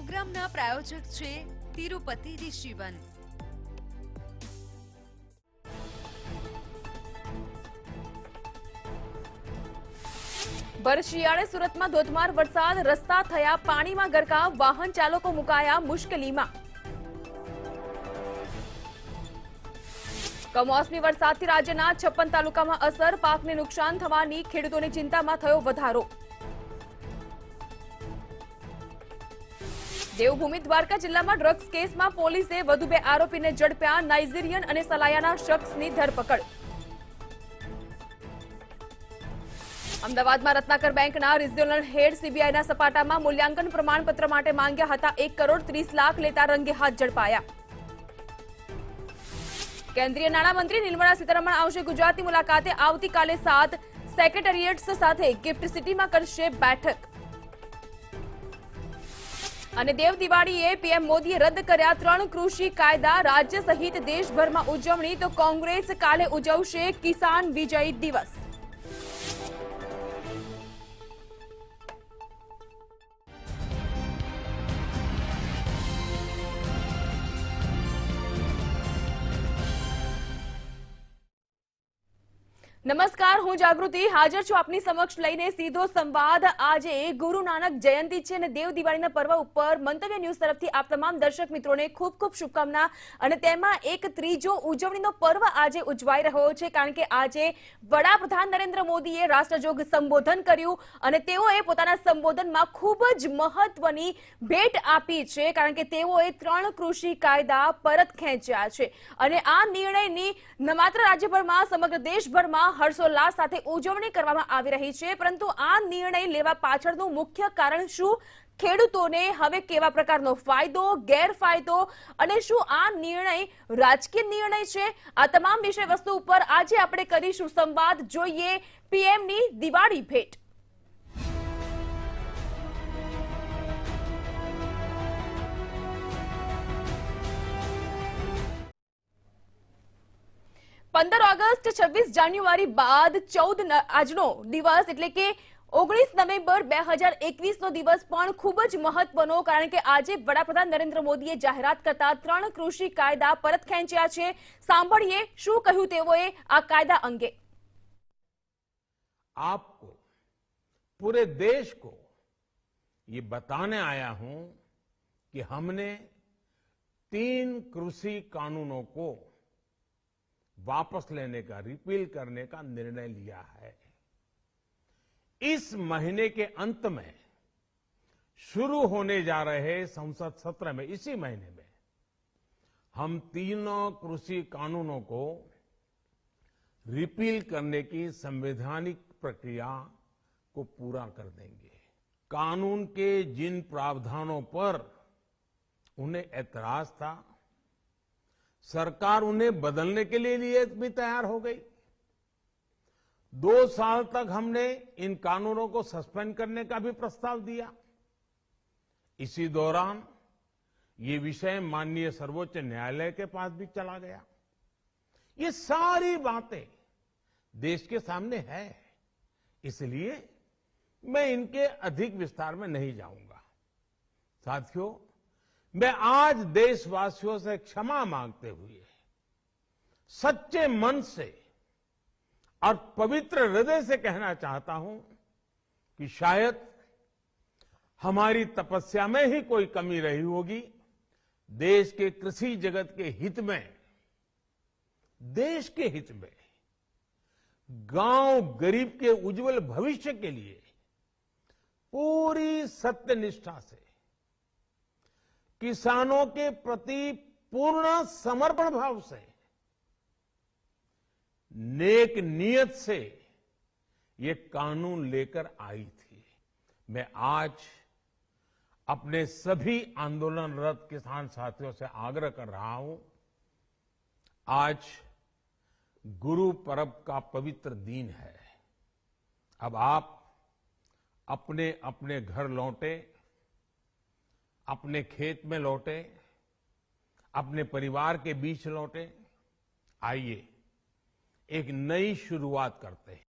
પ્રોગ્રામના પ્રાયોજક છે તિરુપતિ ઋષિવન। ભર શિયાળે સુરતમાં ધોધમાર વરસાદ, રસ્તા થયા પાણીમાં ગરકાવ, વાહન ચાલકો મુકાયા મુશ્કેલીમાં। કમોસમી વરસાદથી રાજ્યના 56 તાલુકામાં અસર, પાકને નુકસાન થવાની ખેડૂતોની ચિંતામાં થયો વધારો। દેવભૂમિ દ્વારકા જિલ્લામાં ડ્રગ્સ કેસમાં પોલીસે વધુ 2 આરોપીને ઝડપ્યા, નાઇજીરિયન અને સલાયાના શખ્સની ધરપકડ। અમદાવાદમાં રત્નાકર બેંકના રિજિયોનલ હેડ સીબીઆઈના સપાટામાં મૂલ્યાંકન પ્રમાણપત્ર માટે માંગ્યા હતા 1,30,00,000 લેતા રંગે હાથ ઝડપાયા। કેન્દ્રીય નાણામંત્રી નિર્મલા સીતારમણ આવશે ગુજરાતની મુલાકાતે, આવતીકાલે 7 સેક્રેટરીએટ્સ સાથે ગિફ્ટ સિટીમાં કરશે બેઠક। અને દેવ દિવાળીએ પીએમ મોદીએ રદ કર્યા 3 કૃષિ કાયદા, રાજ્ય સહિત દેશભરમાં ઉજવણી, તો કોંગ્રેસ કાલે ઉજવશે કિસાન વિજય દિવસ। નમસ્કાર, હું જાગૃતિ હાજર છું આપની સમક્ષ લઈને સીધો સંવાદ। આજે ગુરુ નાનક જયંતિ છે અને દેવ દિવાળીના પર્વ ઉપર મંતવ્ય ન્યૂઝ તરફથી આપ તમામ દર્શક મિત્રોને ખૂબ ખૂબ શુભકામના। અને તેમાં એક ત્રીજો ઉજવણીનો પર્વ આજે ઉજવાઈ રહ્યો છે, કારણ કે આજે વડાપ્રધાન નરેન્દ્ર મોદીએ રાષ્ટ્રજોગ સંબોધન કર્યું અને તેઓએ પોતાના સંબોધનમાં ખૂબ જ મહત્વની ભેટ આપી છે, કારણ કે તેઓએ 3 કૃષિ કાયદા પરત ખેંચ્યા છે। અને આ નિર્ણયની ન માત્ર રાજ્યભરમાં, સમગ્ર દેશભરમાં હર્ષોલ્લાસ સાથે ઉજવણી કરવામાં આવી રહી છે, પરંતુ આ નિર્ણય લેવા પાછળનું મુખ્ય કારણ શું, ખેડૂતોને હવે કેવા પ્રકારનો ફાયદો, ગેરફાયદો અને શું આ નિર્ણય રાજકીય નિર્ણય છે, આ તમામ વિષય વસ્તુ ઉપર આજે આપણે કરીશું સંવાદ। જોઈએ પીએમની દિવાળી ભેટ। पंदर ऑगस्ट 26 जान्युआरी बाद 14 આજનો દિવસ એટલે કે 19 નવેમ્બર 2021 નો દિવસ પણ ખૂબ જ મહત્વનો, કારણ કે આજે વડાપ્રધાન નરેન્દ્ર મોદીએ જાહેરાત કરતા 3 કૃષિ કાયદા પરત ખેંચ્યા છે। સાંભળીએ શું કહ્યું તેઓએ આ કાયદા અંગે। आपको, पूरे देश को ये बताने आया हूं कि हमने 3 कृषि कानूनों को वापस लेने का, रिपील करने का निर्णय लिया है। इस महीने के अंत में शुरू होने जा रहे संसद सत्र में, इसी महीने में हम 3 कृषि कानूनों को रिपील करने की संवैधानिक प्रक्रिया को पूरा कर देंगे। कानून के जिन प्रावधानों पर उन्हें ऐतराज था, सरकार उन्हें बदलने के लिए भी तैयार हो गई। 2 साल तक हमने इन कानूनों को सस्पेंड करने का भी प्रस्ताव दिया। इसी दौरान ये विषय माननीय सर्वोच्च न्यायालय के पास भी चला गया। ये सारी बातें देश के सामने है, इसलिए मैं इनके अधिक विस्तार में नहीं जाऊंगा। साथियों, मैं आज देशवासियों से क्षमा मांगते हुए सच्चे मन से और पवित्र हृदय से कहना चाहता हूं कि शायद हमारी तपस्या में ही कोई कमी रही होगी। देश के कृषि जगत के हित में, देश के हित में, गांव गरीब के उज्जवल भविष्य के लिए पूरी सत्यनिष्ठा से, किसानों के प्रति पूर्ण समर्पण भाव से, नेक नियत से ये कानून लेकर आई थी। मैं आज अपने सभी आंदोलनरत किसान साथियों से आग्रह कर रहा हूं, आज गुरु पर्व का पवित्र दिन है। अब आप अपने अपने घर लौटे, अपने खेत में लौटे, अपने परिवार के बीच लौटे। आइए एक नई शुरुआत करते हैं।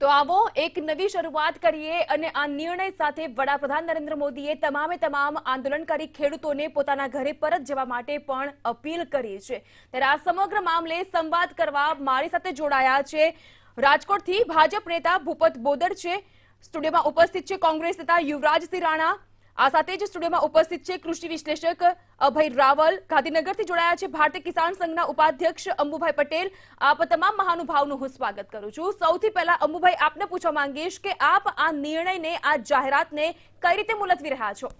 તો આવો એક નવી શરૂઆત કરીએ અને આ નિર્ણય સાથે વડાપ્રધાન નરેન્દ્ર મોદીએ તમામ આંદોલનકારી ખેડૂતોને પોતાના ઘરે પરત જવા માટે પણ અપીલ કરી છે। ત્યારે આ સમગ્ર મામલે સંવાદ કરવા મારી સાથે જોડાયા છે રાજકોટથી ભાજપ નેતા ભૂપત બોદર છે, સ્ટુડિયોમાં ઉપસ્થિત છે કોંગ્રેસ નેતા યુવરાજસિંહ રાણા, આ સાથે જ સ્ટુડિયોમાં ઉપસ્થિત છે કૃષિ વિશ્લેષક અભય રાવલ, ગાંધીનગરથી જોડાયા છે ભારતીય કિસાન સંઘના ઉપાધ્યક્ષ અંબુભાઈ પટેલ। આપ તમામ મહાનુભાવનું હું સ્વાગત કરું છું। સૌથી પહેલા અંબુભાઈ, આપને પૂછવા માંગીશ કે આપ આ નિર્ણયને, આ જાહેરાતને કઈ રીતે મુલતવી રહ્યા છો?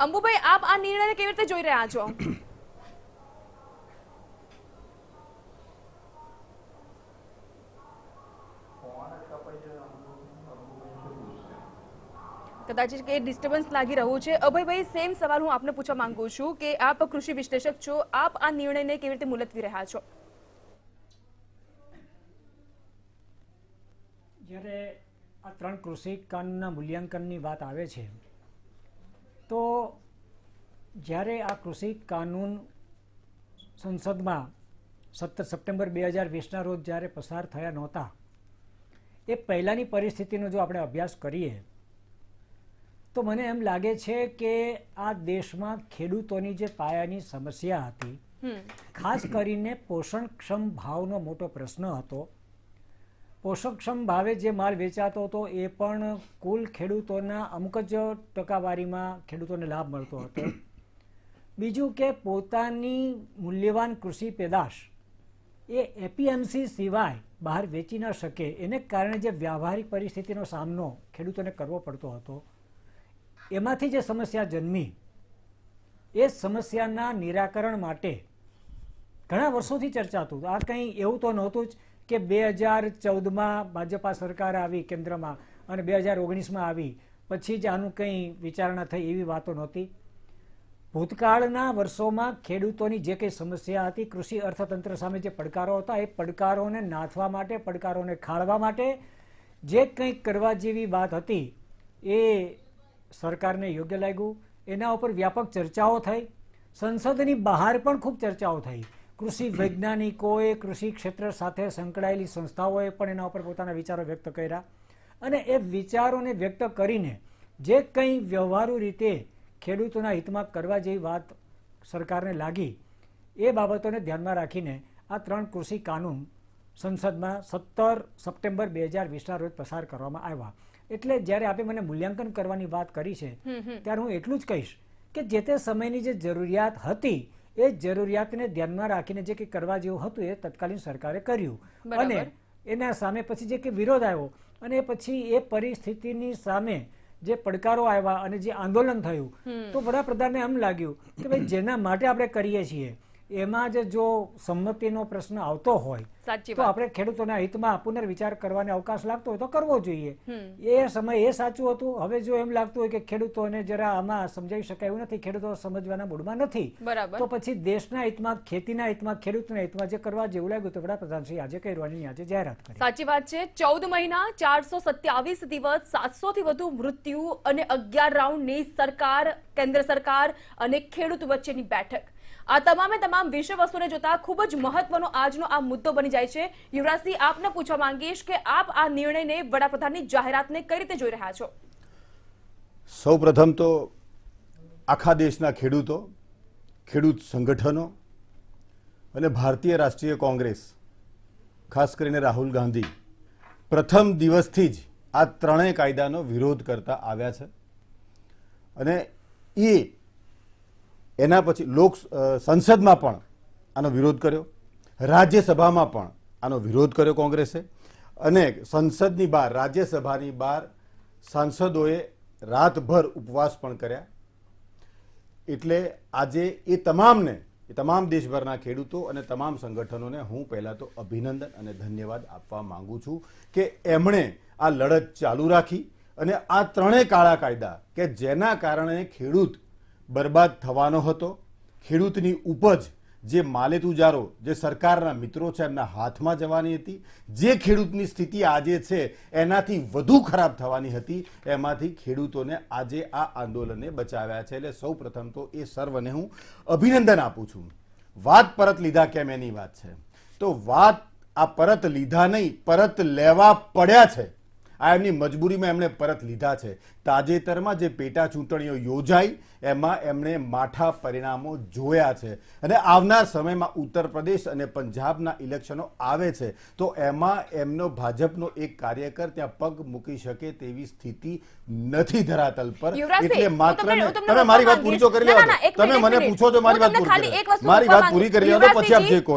અંબુભાઈ, આપ આ નિર્ણયને કેવી રીતે જોઈ રહ્યા છો? કદાચ કે ડિસ્ટર્બન્સ લાગી રહ્યું છે। અભયભાઈ, સેમ સવાલ હું આપને પૂછવા માંગુ છું કે આપ કૃષિ વિશ્લેષક છો, આપ આ નિર્ણયને કેવી રીતે મુલતવી રહ્યા છો? જ્યારે આ 3 કૃષિ કાનૂનના મૂલ્યાંકનની વાત આવે છે તો જ્યારે આ કૃષિ કાનૂન સંસદમાં 17 સપ્ટેમ્બર 2020ના રોજ જ્યારે પસાર થયા નહોતા, એ પહેલાંની પરિસ્થિતિનો જો આપણે અભ્યાસ કરીએ તો મને એમ લાગે છે કે આ દેશમાં ખેડૂતોની જે પાયાની સમસ્યા હતી, ખાસ કરીને પોષણક્ષમ ભાવનો મોટો પ્રશ્ન હતો। પોષકક્ષમ ભાવે જે માલ વેચાતો હતો એ પણ કુલ ખેડૂતોના અમુક જ ટકાવારીમાં ખેડૂતોને લાભ મળતો હતો। બીજું કે પોતાની મૂલ્યવાન કૃષિ પેદાશ એ એપીએમસી સિવાય બહાર વેચી ન શકે, એને કારણે જે વ્યાવહારિક પરિસ્થિતિનો સામનો ખેડૂતોને કરવો પડતો હતો, એમાંથી જે સમસ્યા જન્મી, એ સમસ્યાના નિરાકરણ માટે ઘણા વર્ષોથી ચર્ચાતું। આ કંઈ એવું તો નહોતું જ કે 2014માં ભાજપા સરકાર આવી કેન્દ્રમાં અને 2019માં આવી પછી જ આનું કંઈ વિચારણા થઈ, એવી વાતો નહોતી। ભૂતકાળના વર્ષોમાં ખેડૂતોની જે કંઈ સમસ્યા હતી, કૃષિ અર્થતંત્ર સામે જે પડકારો હતા, એ પડકારોને નાથવા માટે, પડકારોને ખાળવા માટે જે કંઈક કરવા જેવી વાત હતી એ સરકારને યોગ્ય લાગ્યું। એના ઉપર વ્યાપક ચર્ચાઓ થઈ, સંસદની બહાર પણ ખૂબ ચર્ચાઓ થઈ। કૃષિ વૈજ્ઞાનિકોએ, કૃષિ ક્ષેત્ર સાથે સંકળાયેલી સંસ્થાઓએ પણ એના ઉપર પોતાના વિચારો વ્યક્ત કર્યા અને એ વિચારોને વ્યક્ત કરીને જે કંઈ વ્યવહારુ રીતે ખેડૂતોના હિતમાં કરવા જેવી વાત સરકારને લાગી, એ બાબતોને ધ્યાનમાં રાખીને આ 3 કૃષિ કાનૂન સંસદમાં 17 સપ્ટેમ્બર 2020ના રોજ પસાર કરવામાં આવ્યા। એટલે જ્યારે આપણે મને મૂલ્યાંકન કરવાની વાત કરી છે ત્યારે હું એટલું જ કહીશ કે જે તે સમયની જે જરૂરિયાત હતી, એ જરૂરિયાતને ધ્યાનમાં રાખીને જે કંઈ કરવા જેવું હતું એ તત્કાલીન સરકારે કર્યું અને એના સામે પછી જે કંઈ વિરોધ આવ્યો અને પછી એ પરિસ્થિતિની સામે જે પડકારો આવ્યા અને જે આંદોલન થયું, તો વડાપ્રધાનને એમ લાગ્યું કે ભાઈ જેના માટે આપણે કરીએ છીએ એમાં જ જો સંમતિનો પ્રશ્ન આવતો હોય તો આપણે ખેડૂતોના હિતમાં પુનર્વિચાર કરવાનો અવકાશ લાગતો હોય તો કરવો જોઈએ। એ સમય એ સાચું હતું। હવે જો એમ લાગતું હોય કે ખેડૂતોને જરા આમાં સમજાવી શકાય એવું નથી, ખેડૂતો સમજવાના મૂડમાં નથી, તો પછી દેશના હિતમાં, ખેતીના હિતમાં, ખેડૂતના હિતમાં જે કરવા જેવું લાગ્યું તો વડાપ્રધાન શ્રી આજે કરવાની આજે જાહેરાત કરી। સાચી વાત છે। 14 મહિના, 427 દિવસ, 700 થી વધુ મૃત્યુ અને 11 રાઉન્ડની સરકાર, કેન્દ્ર સરકાર અને ખેડૂત વચ્ચેની બેઠક, આ તમામ વિષય વસ્તુને જોતા ખૂબ જ મહત્વનો આજનો આ મુદ્દો બની જાય છે। યુવરાજસિંહ, આપને પૂછવા માંગીશ કે આપ આ નિર્ણયને, વડાપ્રધાનની જાહેરાતને કઈ રીતે જોઈ રહ્યા છો? સૌપ્રથમ તો આખા દેશના ખેડૂતો, ખેડૂત સંગઠનો અને ભારતીય રાષ્ટ્રીય કોંગ્રેસ, ખાસ કરીને રાહુલ ગાંધી, પ્રથમ દિવસથી જ આ 3 કાયદાનો વિરોધ કરતા આવ્યા છે અને એના પછી સંસદમાં પણ આનો વિરોધ કર્યો, રાજ્યસભામાં પણ આનો વિરોધ કર્યો કોંગ્રેસે અને સંસદની બહાર, રાજ્યસભાની બહાર સાંસદોએ રાતભર ઉપવાસ પણ કર્યા। એટલે આજે એ તમામ દેશભરના ખેડૂતો અને તમામ સંગઠનોને હું પહેલા તો અભિનંદન અને ધન્યવાદ આપવા માંગુ છું કે એમણે આ લડત ચાલુ રાખી અને આ 3 કાળા કાયદા કે જેના કારણે ખેડૂત બરબાદ થવાનો હતો, ખેડૂતની ઉપજ જે માલેતુજારો જે સરકારના મિત્રો છે એમના હાથમાં જવાની હતી, જે ખેડૂતની સ્થિતિ આજે છે એનાથી વધુ ખરાબ થવાની હતી, એમાંથી ખેડૂતોને આજે આ આંદોલને બચાવ્યા છે. એટલે સૌ પ્રથમ તો એ સર્વને હું અભિનંદન આપું છું. વાત પરત લીધા કેમ એની વાત છે, તો વાત આ પરત લીધા નહીં, પરત લેવા પડ્યા છે. આ એમની મજબૂરીમાં એમણે પરત લીધા છે. તાજેતરમાં જે પેટા ચૂંટણીઓ યોજાઈ એમાં એમણે માઠા પરિણામો જોયા છે અને આવનાર સમયમાં ઉત્તર પ્રદેશ અને પંજાબના ઇલેક્શનો આવે છે તો એમાં એમનો ભાજપનો એક કાર્યકર ત્યાં પગ મૂકી શકે તેવી સ્થિતિ નથી ધરાતલ પર. એટલે માત્ર તમે મારી વાત પૂરી તો કરી લો, તમે મને પૂછો છો મારી વાત પૂરી કરી લો પછી આપ જે કહો.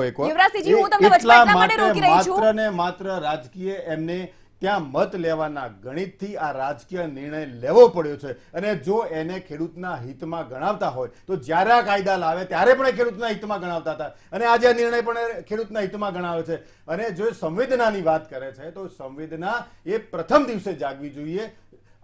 એટલા માટે માત્ર ને માત્ર રાજકીય એમને ત્યાં મત લેવાના ગણિતથી આ રાજકીય નિર્ણય લેવો પડ્યો છે. અને જો એને ખેડૂતના હિતમાં ગણાવતા હોય તો જ્યારે આ કાયદા લાવે ત્યારે પણ એ ખેડૂતના હિતમાં ગણાવતા હતા અને આજે આ નિર્ણય પણ ખેડૂતના હિતમાં ગણાવે છે. અને જો સંવેદનાની વાત કરે છે તો સંવેદના એ પ્રથમ દિવસે જાગવી જોઈએ.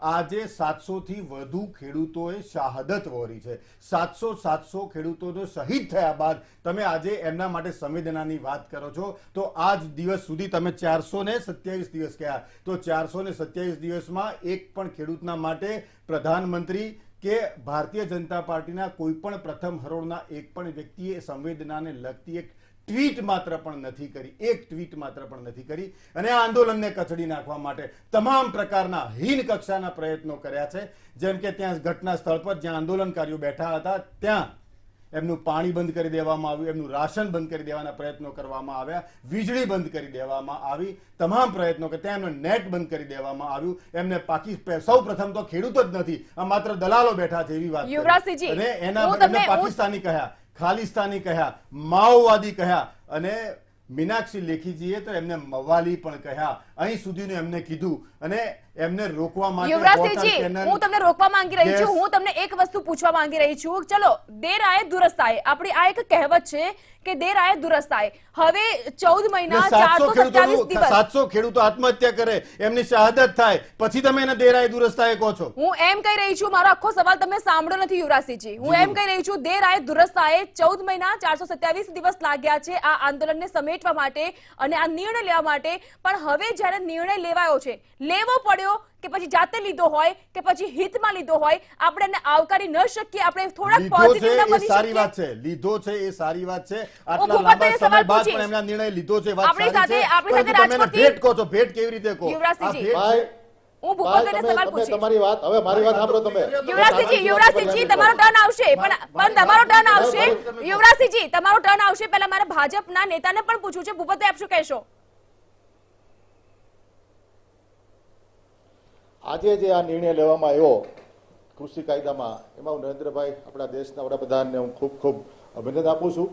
આજે 700 થી વધુ ખેડૂતોએ શહાદત વહોરી છે. 700 ખેડૂતોનો શહીદ થયા બાદ તમે આજે એમના માટે સંવેદનાની વાત કરો છો તો આજ દિવસ સુધી તમે 427 દિવસ કહ્યા, તો 427 દિવસમાં એક પણ ખેડૂતના માટે પ્રધાનમંત્રી કે ભારતીય જનતા પાર્ટીના કોઈ પણ પ્રથમ હરોળના એક પણ વ્યક્તિએ સંવેદનાને લગતી એક ટ્વીટ માત્ર પણ નથી કરી, એક ટ્વીટ માત્ર પણ નથી કરી. અને આ આંદોલનને કચડી નાખવા માટે તમામ પ્રકારના હીન કક્ષાના પ્રયત્નો કર્યા છે. જેમ કે ત્યાં ઘટના સ્થળ પર જ્યાં આંદોલનકારીઓ બેઠા હતા ત્યાં એમનું પાણી બંધ કરી દેવામાં આવ્યું, એમનું રાશન બંધ કરી દેવાના પ્રયત્નો કરવામાં આવ્યા, વીજળી બંધ કરી દેવામાં આવી, તમામ પ્રયત્નો કે ત્યાં એમનું નેટ બંધ કરી દેવામાં આવ્યું. એમને સૌ પ્રથમ તો ખેડૂત જ નથી, આ માત્ર દલાલો બેઠા છે એવી વાત. અને એના પાકિસ્તાની કહ્યા, ખાલિસ્તાની કહ્યા, માઓવાદી કહ્યા અને મીનાક્ષી લેખીજીએ તો એમને મવાલી પણ કહ્યા. અહીં સુધીનું એમને કીધું અને એમને રોકવા માટે હું તમને રોકવા માંગી રહી છું, હું તમને એક વસ્તુ પૂછવા માંગી રહી છું. ચલો, દેર આયે દુરસ્ત આયે, આપણી આ એક કહેવત છે કે દેર આયે દુરસ્ત આયે. હવે 14 મહિના 427 દિવસ 700 ખેડૂતો આત્મહત્યા કરે, એમની શહાદત થાય, પછી તમે એને દેર આયે દુરસ્ત આયે કહો છો. હું એમ કહી રહી છું, મારો આખો સવાલ તમે સાંભળ્યો નથી યુવરાજસિંહજી. હું એમ કહી રહી છું દેર આયે દુરસ્ત આયે. 14 મહિના 427 દિવસ લાગ્યા છે આ આંદોલનને સમેટવા માટે અને આ નિર્ણય લેવા માટે. પણ હવે જ્યારે નિર્ણય લેવાયો છે, લેવો પડ્યો કે પછી જાતે લીધો હોય કે પછી હિતમાં લીધો હોય, આપણે એને આવકારી ન શકીએ. આપણે થોડાક પોઝિટિવ ન બની શકીએ. સારી વાત છે, લીધો છે એ સારી વાત છે. આટલા લાંબા સમય બાદ પણ એમના નિર્ણય લીધો છે, વાત સારી છે. આપણી સાથે તમે ભેટ કહો છો, ભેટ કેવી રીતે કહો? યુવરાજસિંહજી, હું ભૂપતભાઈને સવાલ પૂછીશ. તમારી વાત હવે મારી વાત સાંભળો તમે. યુવરાજસિંહજી તમારો ટર્ન આવશે, પણ તમારો ટર્ન આવશે. યુવરાજસિંહજી તમારો ટર્ન આવશે. પહેલા મારે ભાજપના નેતાને પણ પૂછવું છે. ભૂપતભાઈ, આપ શું કહેશો? આજે જે આ નિર્ણય લેવામાં આવ્યો કૃષિ કાયદામાં, એમાં હું નરેન્દ્રભાઈ આપણા દેશના વડાપ્રધાનને હું ખૂબ ખૂબ અભિનંદન આપું છું.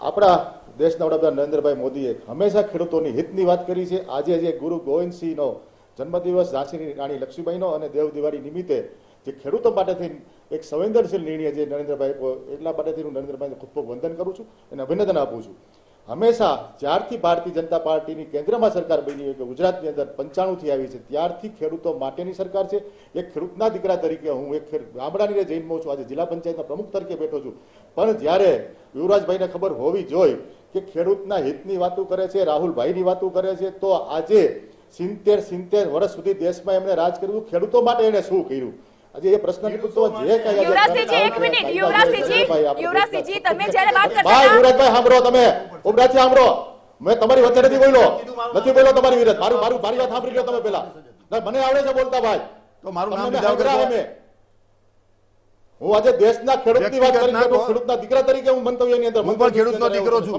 આપણા દેશના વડાપ્રધાન નરેન્દ્રભાઈ મોદીએ હંમેશા ખેડૂતોની હિતની વાત કરી છે. આજે જે ગુરુ ગોવિંદસિંહનો જન્મદિવસ, ઝાંસીની રાણી લક્ષ્મીબાઈનો અને દેવ દિવાળી નિમિત્તે જે ખેડૂતો માટેથી એક સંવેદનશીલ નિર્ણય જે નરેન્દ્રભાઈ એટલા માટેથી હું નરેન્દ્રભાઈને ખૂબ ખૂબ વંદન કરું છું અને અભિનંદન આપું છું. હંમેશા જ્યારથી ભારતીય જનતા પાર્ટીની કેન્દ્રમાં સરકાર બની હોય કે ગુજરાતની અંદર 95થી આવી છે ત્યારથી ખેડૂતો માટેની સરકાર છે. એક ખેડૂતના દીકરા તરીકે હું એક ગામડાની જન્મો છું, આજે જિલ્લા પંચાયતના પ્રમુખ તરીકે બેઠો છું. પણ જ્યારે યુવરાજભાઈને ખબર હોવી જોઈએ કે ખેડૂતના હિતની વાતો કરે છે, રાહુલભાઈની વાતો કરે છે, તો આજે 70 વર્ષ સુધી દેશમાં એમણે રાજ કર્યું, ખેડૂતો માટે એને શું કર્યું? આજે એ પ્રશ્ન પૂછતો જે કઈ યુવરાજસિંહજી એક મિનિટ, યુવરાજસિંહજી તમે જ્યારે વાત કરતા ભાઈ યુવરાજભાઈ સાંભળો, તમે ઉપરાજથી સાંભળો, મેં તમારી વચ્ચે નથી બોલ્યો તમારી વિરુદ્ધ. મારી વાત સાંભળી લો તમે પેલા. મને આવડે છે બોલતા ભાઈ, તો મારું નામ લીધા વગર હું આજે દેશના ખેડૂતની વાત કરી શકું, ખેડૂતના દીકરા તરીકે હું મંતવ્યની અંદર હું પણ ખેડૂતનો દીકરો છું,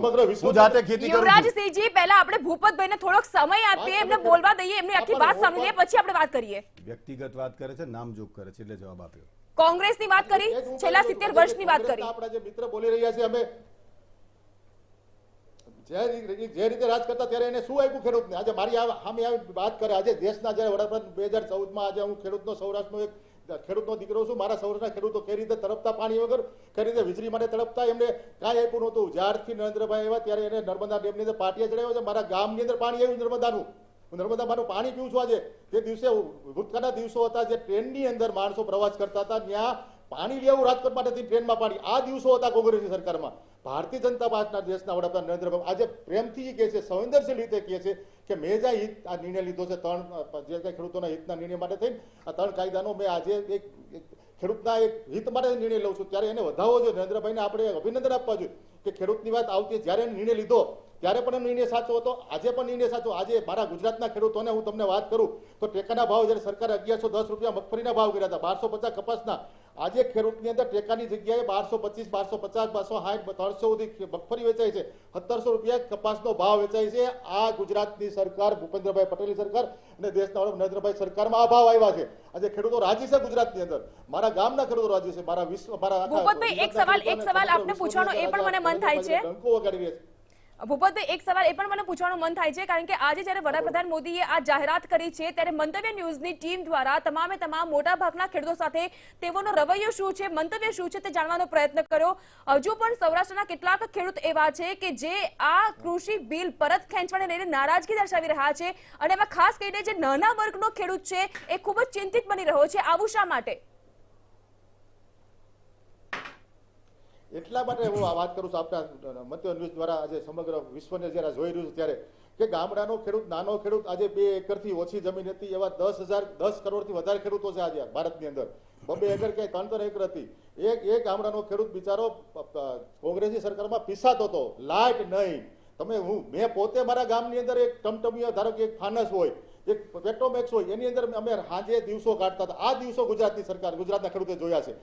હું જાતે ખેતી કરું છું. યુવરાજસિંહજી પહેલા આપણે ભૂપતભાઈને થોડોક સમય આપીએ, એમને બોલવા દઈએ, એમની આખી વાત સાંભળી લઈએ, પછી આપણે વાત કરીએ. વ્યક્તિગત વાત કરે છે, નામ જોગ કરે છે, એટલે જવાબ આપ્યો. કોંગ્રેસની વાત કરી, છેલ્લા 70 વર્ષની વાત કરી. આપણા જે મિત્ર બોલી રહ્યા છે, અમે જે રીતે રાજ કરતા ત્યારે એને શું આપ્યું ખેડૂતને? આજે મારી સામે આવી વાત કરે. આજે દેશના જયારે વડાપ્રધાન 2014માં, આજે હું ખેડૂતનો સૌરાષ્ટ્રનો એક ખેડૂતનો દીકરો છું. મારા સૌરાષ્ટ્રના ખેડૂતો કઈ રીતે તડપતા પાણી વગર, કઈ રીતે વીજળી માટે તડપતા, એમને કાંઈ આપ્યું નહોતું. જ્યારથી નરેન્દ્રભાઈ આવ્યા ત્યારે એને નર્મદા ડેમની અંદર પાટિયા ચડાવ્યો છે. મારા ગામની અંદર પાણી આવ્યું નર્મદાનું. હું નર્મદામાંનું પાણી પીવું છું. આજે તે દિવસે ભૂતકાળના દિવસો હતા જે ટ્રેનની અંદર માણસો પ્રવાસ કરતા હતા, ત્યાં પાણી લેવું રાજકોટ માટેથી ટ્રેનમાં પાણી, આ દિવસો હતા કોંગ્રેસની સરકારમાં. ભારતીય જનતા પાર્ટીના દેશના વડાપ્રધાન નરેન્દ્રભાઈ આજે પ્રેમથી કહે છે, સંવેદનશીલ રીતે કહે છે કે મેં જે આ નિર્ણય લીધો છે, જે કંઈ ખેડૂતોના હિતના નિર્ણય માટે થઈને આ 3 કાયદાનો મેં આજે એક ખેડૂતના એક હિત માટે નિર્ણય લઉં છું, ત્યારે એને વધાવવો જોઈએ. નરેન્દ્રભાઈને આપણે અભિનંદન આપવા જોઈએ કે ખેડૂતની વાત આવતી, જ્યારે એને નિર્ણય લીધો ત્યારે પણ નિર્ણય સાચો હતો, આજે પણ નિર્ણય સાચો. આજે મારા ગુજરાતના ખેડૂતોને હું તમને વાત કરું તો ટેકાના ભાવ જ્યારે સરકારે 1110 રૂપિયા મગફળીના ભાવ કર્યા હતા, 1250 કપાસના, આજે ખેડૂતની અંદર ટેકાની જગ્યાએ 1225, 1250, 260, 300 સુધી મગફળી વેચાય છે, 1700 રૂપિયા કપાસનો ભાવ વેચાય છે. આ ગુજરાતની સરકાર, ભૂપેન્દ્રભાઈ પટેલની સરકાર અને દેશના વડા નરેન્દ્રભાઈ સરકારમાં આ ભાવ આવ્યા છે. આજે ખેડૂતો રાજી છે ગુજરાતની અંદર, મારા ગામના ખેડૂતો રાજી છે, મારા ભૂપતભાઈ, એક સવાલ આપને પૂછવાનો એ પણ મને મન થાય છે. ડંકો વગાડી રહ્યા છે. ભૂપતભાઈ, એક સવાલ એ પણ મને પૂછવાનું મન થાય છે, કારણ કે આજે જ્યારે વડાપ્રધાન મોદીએ આ જાહેરાત કરી છે ત્યારે મંતવ્ય ન્યૂઝની ટીમ દ્વારા તમામ મોટા ભાગના ખેડૂતો સાથે તેઓનો રવૈયો શું છે, મંતવ્ય શું છે તે જાણવાનો પ્રયત્ન કર્યો. હજુ પણ સૌરાષ્ટ્રના કેટલાક ખેડૂત એવા છે કે જે આ કૃષિ બિલ પરત ખેંચવાને લઈને નારાજગી દર્શાવી રહ્યા છે, અને એમાં ખાસ કરીને જે નાના વર્ગનો ખેડૂત છે એ ખૂબ જ ચિંતિત બની રહ્યો છે. આવું શા માટે? એટલા માટે હું આ વાત કરું છું આપણા મત્ય ન્યૂઝ દ્વારા, આજે સમગ્ર વિશ્વને જ્યારે જોઈ રહ્યું છે ત્યારે, કે ગામડાનો ખેડૂત, નાનો ખેડૂત, આજે 2 એકરથી ઓછી જમીન હતી એવા 10 કરોડથી વધારે ખેડૂતો છે આજે ભારતની અંદર. 2 એકર કે 3 એકર હતી. એક ગામડાનો ખેડૂત બિચારો કોંગ્રેસની સરકારમાં પીસાતો હતો, લાઇટ નહીં. મેં પોતે મારા ગામની અંદર એક ટમટમિયા, ધારો કે એક ફાનસ હોય, એક પેટ્રોમેક્સ હોય, એની અંદર અમે સાંજે દિવસો કાઢતા હતા. આ દિવસો ગુજરાતની સરકાર, ગુજરાતના ખેડૂતે જોયા છે.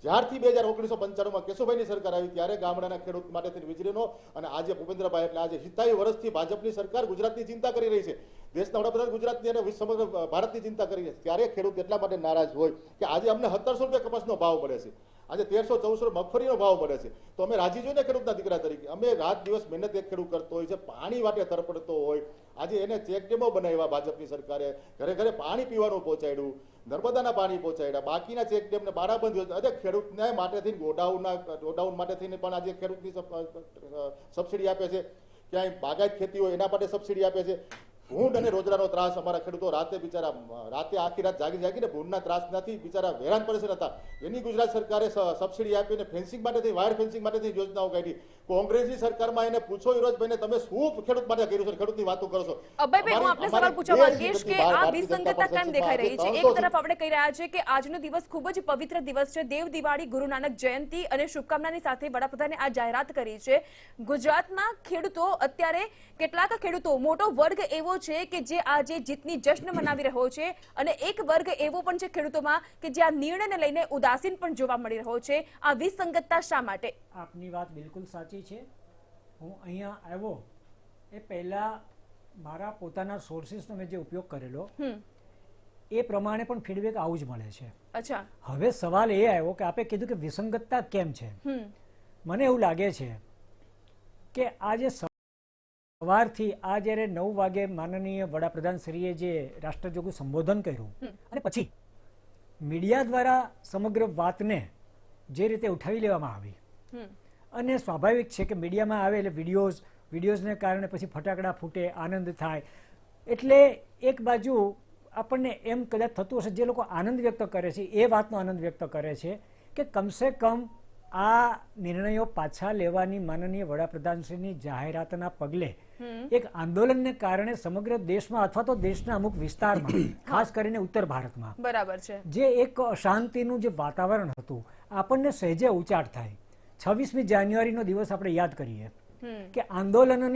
જ્યારથી 1995માં કેશુભાઈની સરકાર આવી ત્યારે ગામડાના ખેડૂત માટેથી વીજળીનો, અને આજે ભૂપેન્દ્રભાઈ, એટલે આજે 27 વર્ષથી ભાજપની સરકાર ગુજરાતની ચિંતા કરી રહી છે, દેશના વડાપ્રધાન ગુજરાતની અને સમગ્ર ભારતની ચિંતા કરી રહી છે. ત્યારે ખેડૂત એટલા માટે નારાજ હોય કે આજે અમને 1700 રૂપિયા કપાસનો ભાવ મળે છે, આજે 1300-1400 મગફળીનો ભાવ મળે છે, તો અમે રાજી જોઈએ ને ખેડૂતના દીકરા તરીકે. અમે રાત દિવસ મહેનત એક ખેડૂત કરતો હોય છે, પાણી માટે તરપડતો હોય. આજે એને ચેકડેમો બનાવ્યા ભાજપની સરકારે, ઘરે ઘરે પાણી પીવાનું પહોંચાડ્યું, નર્મદાના પાણી પહોંચાડ્યા, બાકીના ચેકડેમને બારાબંધ યોજના, આજે ખેડૂતને માટેથી ગોડાઉન માટેથી પણ આજે ખેડૂતની સબસિડી આપે છે. ક્યાંય બાગાયત ખેતી હોય એના માટે સબસિડી આપે છે. ભૂંડ અને રોજડાનો ત્રાસ અમારા ખેડૂતો રાતે આખી રાત જાગીને ભૂંડના ત્રાસમાંથી બિચારા હેરાન પરેશાન હતા. એની ગુજરાત સરકારે સબસિડી આપીને ફેન્સિંગ માટેથી, વાયર ફેન્સિંગ માટેથી યોજનાઓ કાઢી. કોંગ્રેસની સરકારમાં એને પૂછો હિરોજભાઈને, તમે શું ખેડૂત માટે કર્યું છે? ખેડૂતની વાતો કરો છો. અભયભાઈ, હું આપને સવાલ પૂછવા માંગીશ કે આ વિસંગતતા કેમ દેખાઈ રહી છે? એક તરફ આપણે કહી રહ્યા છે કે આજનો દિવસ ખૂબ જ પવિત્ર દિવસ છે, દેવ દિવાળી, ગુરુ નાનક જયંતિ, અને શુભકામનાની સાથે વડાપ્રધાને આ જાહેરાત કરી છે. ગુજરાતમાં ખેડૂતો, અત્યારે કેટલાક ખેડૂતો, મોટો વર્ગ એવો છે કે જે આજે જીતની જશ્ન મનાવી રહ્યો છે, અને એક વર્ગ એવો પણ છે ખેડૂતોમાં કે જે આ નિર્ણયને લઈને ઉદાસીન પણ જોવા મળી રહ્યો છે. આ વિસંગતતા શા માટે? આપની વાત બિલકુલ સાચી છે. હું અહીંયા આવ્યો એ પહેલા મારા પોતાના સોર્સિસનો મેં જે ઉપયોગ કરેલો એ પ્રમાણે પણ ફીડબેક આવું જ મળે છે. અચ્છા, હવે સવાલ એ આવ્યો કે આપે કીધું કે વિસંગતતા કેમ છે. મને એવું લાગે છે કે આજે સવારથી આ જ્યારે 9 વાગે માનનીય વડાપ્રધાનશ્રીએ જે રાષ્ટ્રજોગું સંબોધન કર્યું, અને પછી મીડિયા દ્વારા સમગ્ર વાતને જે રીતે ઉઠાવી લેવામાં આવી, અને સ્વાભાવિક છે કે મીડિયામાં આવે એટલે વિડીયોઝને કારણે પછી ફટાકડા ફૂટે, આનંદ થાય. એટલે એક બાજુ આપણને એમ કદાચ થતું હશે, જે લોકો આનંદ વ્યક્ત કરે છે એ વાતનો આનંદ વ્યક્ત કરે છે કે કમસે કમ આ નિર્ણયો પાછા લેવાની માનનીય વડાપ્રધાનશ્રીની જાહેરાતના પગલે એક આંદોલનને કારણે સમગ્ર દેશમાં અથવા તો દેશના અમુક વિસ્તારમાં, ખાસ કરીને ઉત્તર ભારતમાં, બરાબર છે, જે એક અશાંતિનું જે વાતાવરણ હતું, આપણને સહેજે ઉચાટ થાય. 26મી જાન્યુઆરીનો દિવસ આપણે યાદ કરીએ કે આંદોલનના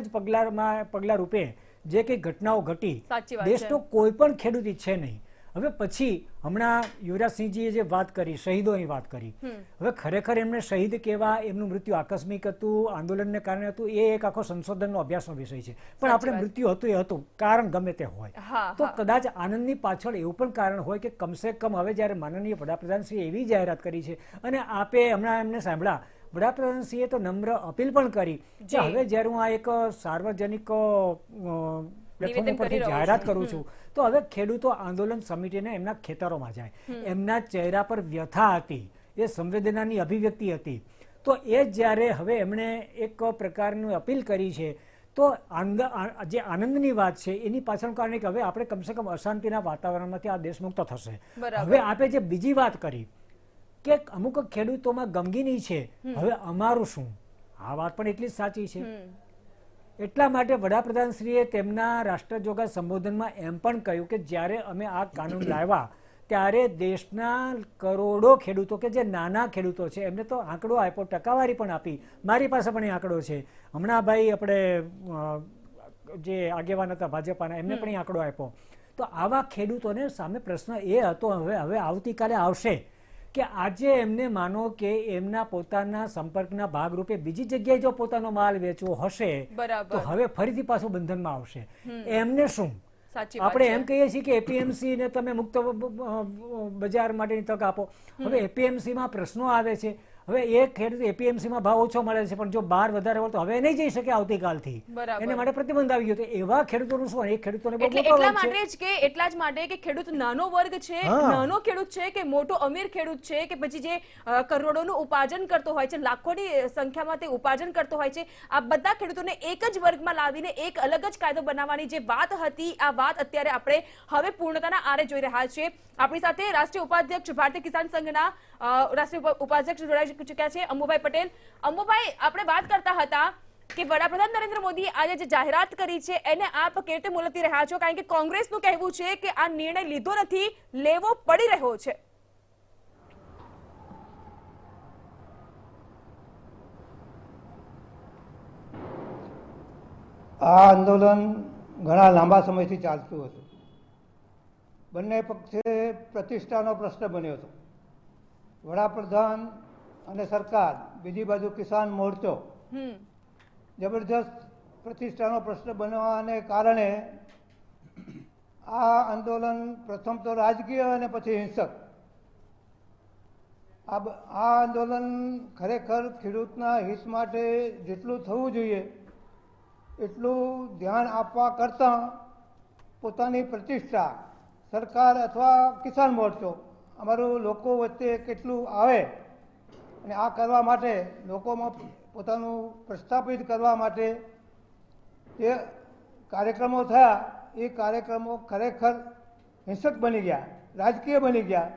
જ પગલા રૂપે જે કંઈ ઘટનાઓ ઘટી, દેશનો કોઈ પણ ખેડૂત ઈચ્છે નહીં. હવે પછી હમણાં યુવરાજસિંહજીએ જે વાત કરી, શહીદોની વાત કરી, હવે ખરેખર એમને શહીદ કહેવા, એમનું મૃત્યુ આકસ્મિક હતું, આંદોલનને કારણે હતું, એ એક આખો સંશોધનનો અભ્યાસનો વિષય છે. પણ આપણે મૃત્યુ હતું એ હતું, કારણ ગમે તે હોય, તો કદાચ આનંદની પાછળ એવું પણ કારણ હોય કે કમસે કમ હવે જ્યારે માનનીય વડાપ્રધાનશ્રીએ એવી જાહેરાત કરી છે, અને આપે હમણાં એમને સાંભળ્યા, વડાપ્રધાનશ્રીએ તો નમ્ર અપીલ પણ કરી કે હવે જ્યારે હું આ એક સાર્વજનિક પ્લેટફોર્મ ઉપરથી જાહેરાત કરું છું, તો હવે ખેડૂતો આંદોલન સમિતિને એમના ખેતરોમાં જાય. એમના ચહેરા પર વ્યથા હતી, એ સંવેદનાની અભિવ્યક્તિ હતી. તો એ જ્યારે હવે એમણે એક પ્રકારની અપીલ કરી છે, તો જે આનંદની વાત છે એની પાછળનું કારણ કે હવે આપણે કમસે કમ અશાંતિના વાતાવરણમાંથી આ દેશ મુક્ત થશે. બરાબર. હવે આપણે જે બીજી વાત કરી કે અમુક ખેડૂતોમાં ગમગીની છે, હવે અમારું શું, આ વાત પણ એટલી જ સાચી છે. એટલા માટે વડાપ્રધાનશ્રીએ તેમના રાષ્ટ્રજોગા સંબોધનમાં એમ પણ કહ્યું કે જ્યારે અમે આ કાનૂન લાવ્યા ત્યારે દેશના કરોડો ખેડૂતો કે જે નાના ખેડૂતો છે એમને તો આંકડો આપ્યો, ટકાવારી પણ આપી. મારી પાસે પણ એ આંકડો છે. હમણાં ભાઈ આપણે જે આગેવાન હતા ભાજપાના એમને પણ એ આંકડો આપ્યો. તો આવા ખેડૂતોને સામે પ્રશ્ન એ હતો, હવે આવતીકાલે આવશે કે આજે એમને માનો કે એમના પોતાના સંપર્કના ભાગરૂપે બીજી જગ્યાએ જો પોતાનો માલ વેચવો હશે બરાબર. તો હવે ફરીથી પાછું બંધનમાં આવશે. એમને શું? સાચી વાત આપણે છે. એમ કહીએ છીએ કે એપીએમસી ને તમે મુક્ત બજાર માટેની તક આપો. હવે એપીએમસીમાં પ્રશ્નો આવે છે. હવે એક ખેડૂત એપીએમસીમાં ભાવ ઓછો મળે છે પણ જો બહાર વધારે હોય તો હવે નહીં જઈ શકે આવતીકાલથી. બરાબર. એને માટે પ્રતિબંધ આવી ગયો. તો એવા ખેડૂતોનું શું? એ ખેડૂતોને બહુ એટલે મોટો એટલા વર્ગ છે. માટે જ કે એટલા જ માટે કે ખેડૂત નાનો વર્ગ છે, હા. નાનો ખેડૂત છે કે મોટો અમીર ખેડૂત છે કે પછી જે કરોડોનું ઉપાર્જન કરતો હોય છે, લાખોની સંખ્યામાં તે ઉપાર્જન કરતો હોય છે, આ બધા ખેડૂતોને એક જ વર્ગમાં લાવીને એક અલગ જ કાયદો બનાવવાની જે વાત હતી, આ વાત અત્યારે આપણે હવે પૂર્ણતાના આરે જોઈ રહ્યા છીએ. આપણી સાથે રાષ્ટ્રીય ઉપાધ્યક્ષ ભારતીય કિસાન સંઘના રાષ્ટ્રીય ઉપાધ્યક્ષ જોડાઈ ચૂક્યા છે અંબુભાઈ પટેલ. અંબુભાઈ, આપણે વાત કરતા હતા કે વડાપ્રધાન નરેન્દ્ર મોદીએ આજે જે જાહેરાત કરી છે એને આપ કેવી રીતે મુલતવી રહ્યા છો? કારણ કે કોંગ્રેસનું કહેવું છે કે આ નિર્ણય લીધો નથી, લેવો પડી રહ્યો છે. આ આંદોલન ઘણા લાંબા સમયથી ચાલતું હતું. બંને પક્ષે પ્રતિષ્ઠાનો પ્રશ્ન બન્યો હતો. વડાપ્રધાન અને સરકાર, બીજી બાજુ કિસાન મોરચો, જબરજસ્ત પ્રતિષ્ઠાનો પ્રશ્ન બનવાને કારણે આ આંદોલન પ્રથમ તો રાજકીય અને પછી હિંસક. આ આંદોલન ખરેખર ખેડૂતના હિત માટે જેટલું થવું જોઈએ એટલું ધ્યાન આપવા કરતાં પોતાની પ્રતિષ્ઠા, સરકાર અથવા કિસાન મોરચો, અમારું લોકો વચ્ચે કેટલું આવે અને આ કરવા માટે લોકોમાં પોતાનું પ્રસ્થાપિત કરવા માટે જે કાર્યક્રમો થયા એ કાર્યક્રમો ખરેખર હિંસક બની ગયા, રાજકીય બની ગયા.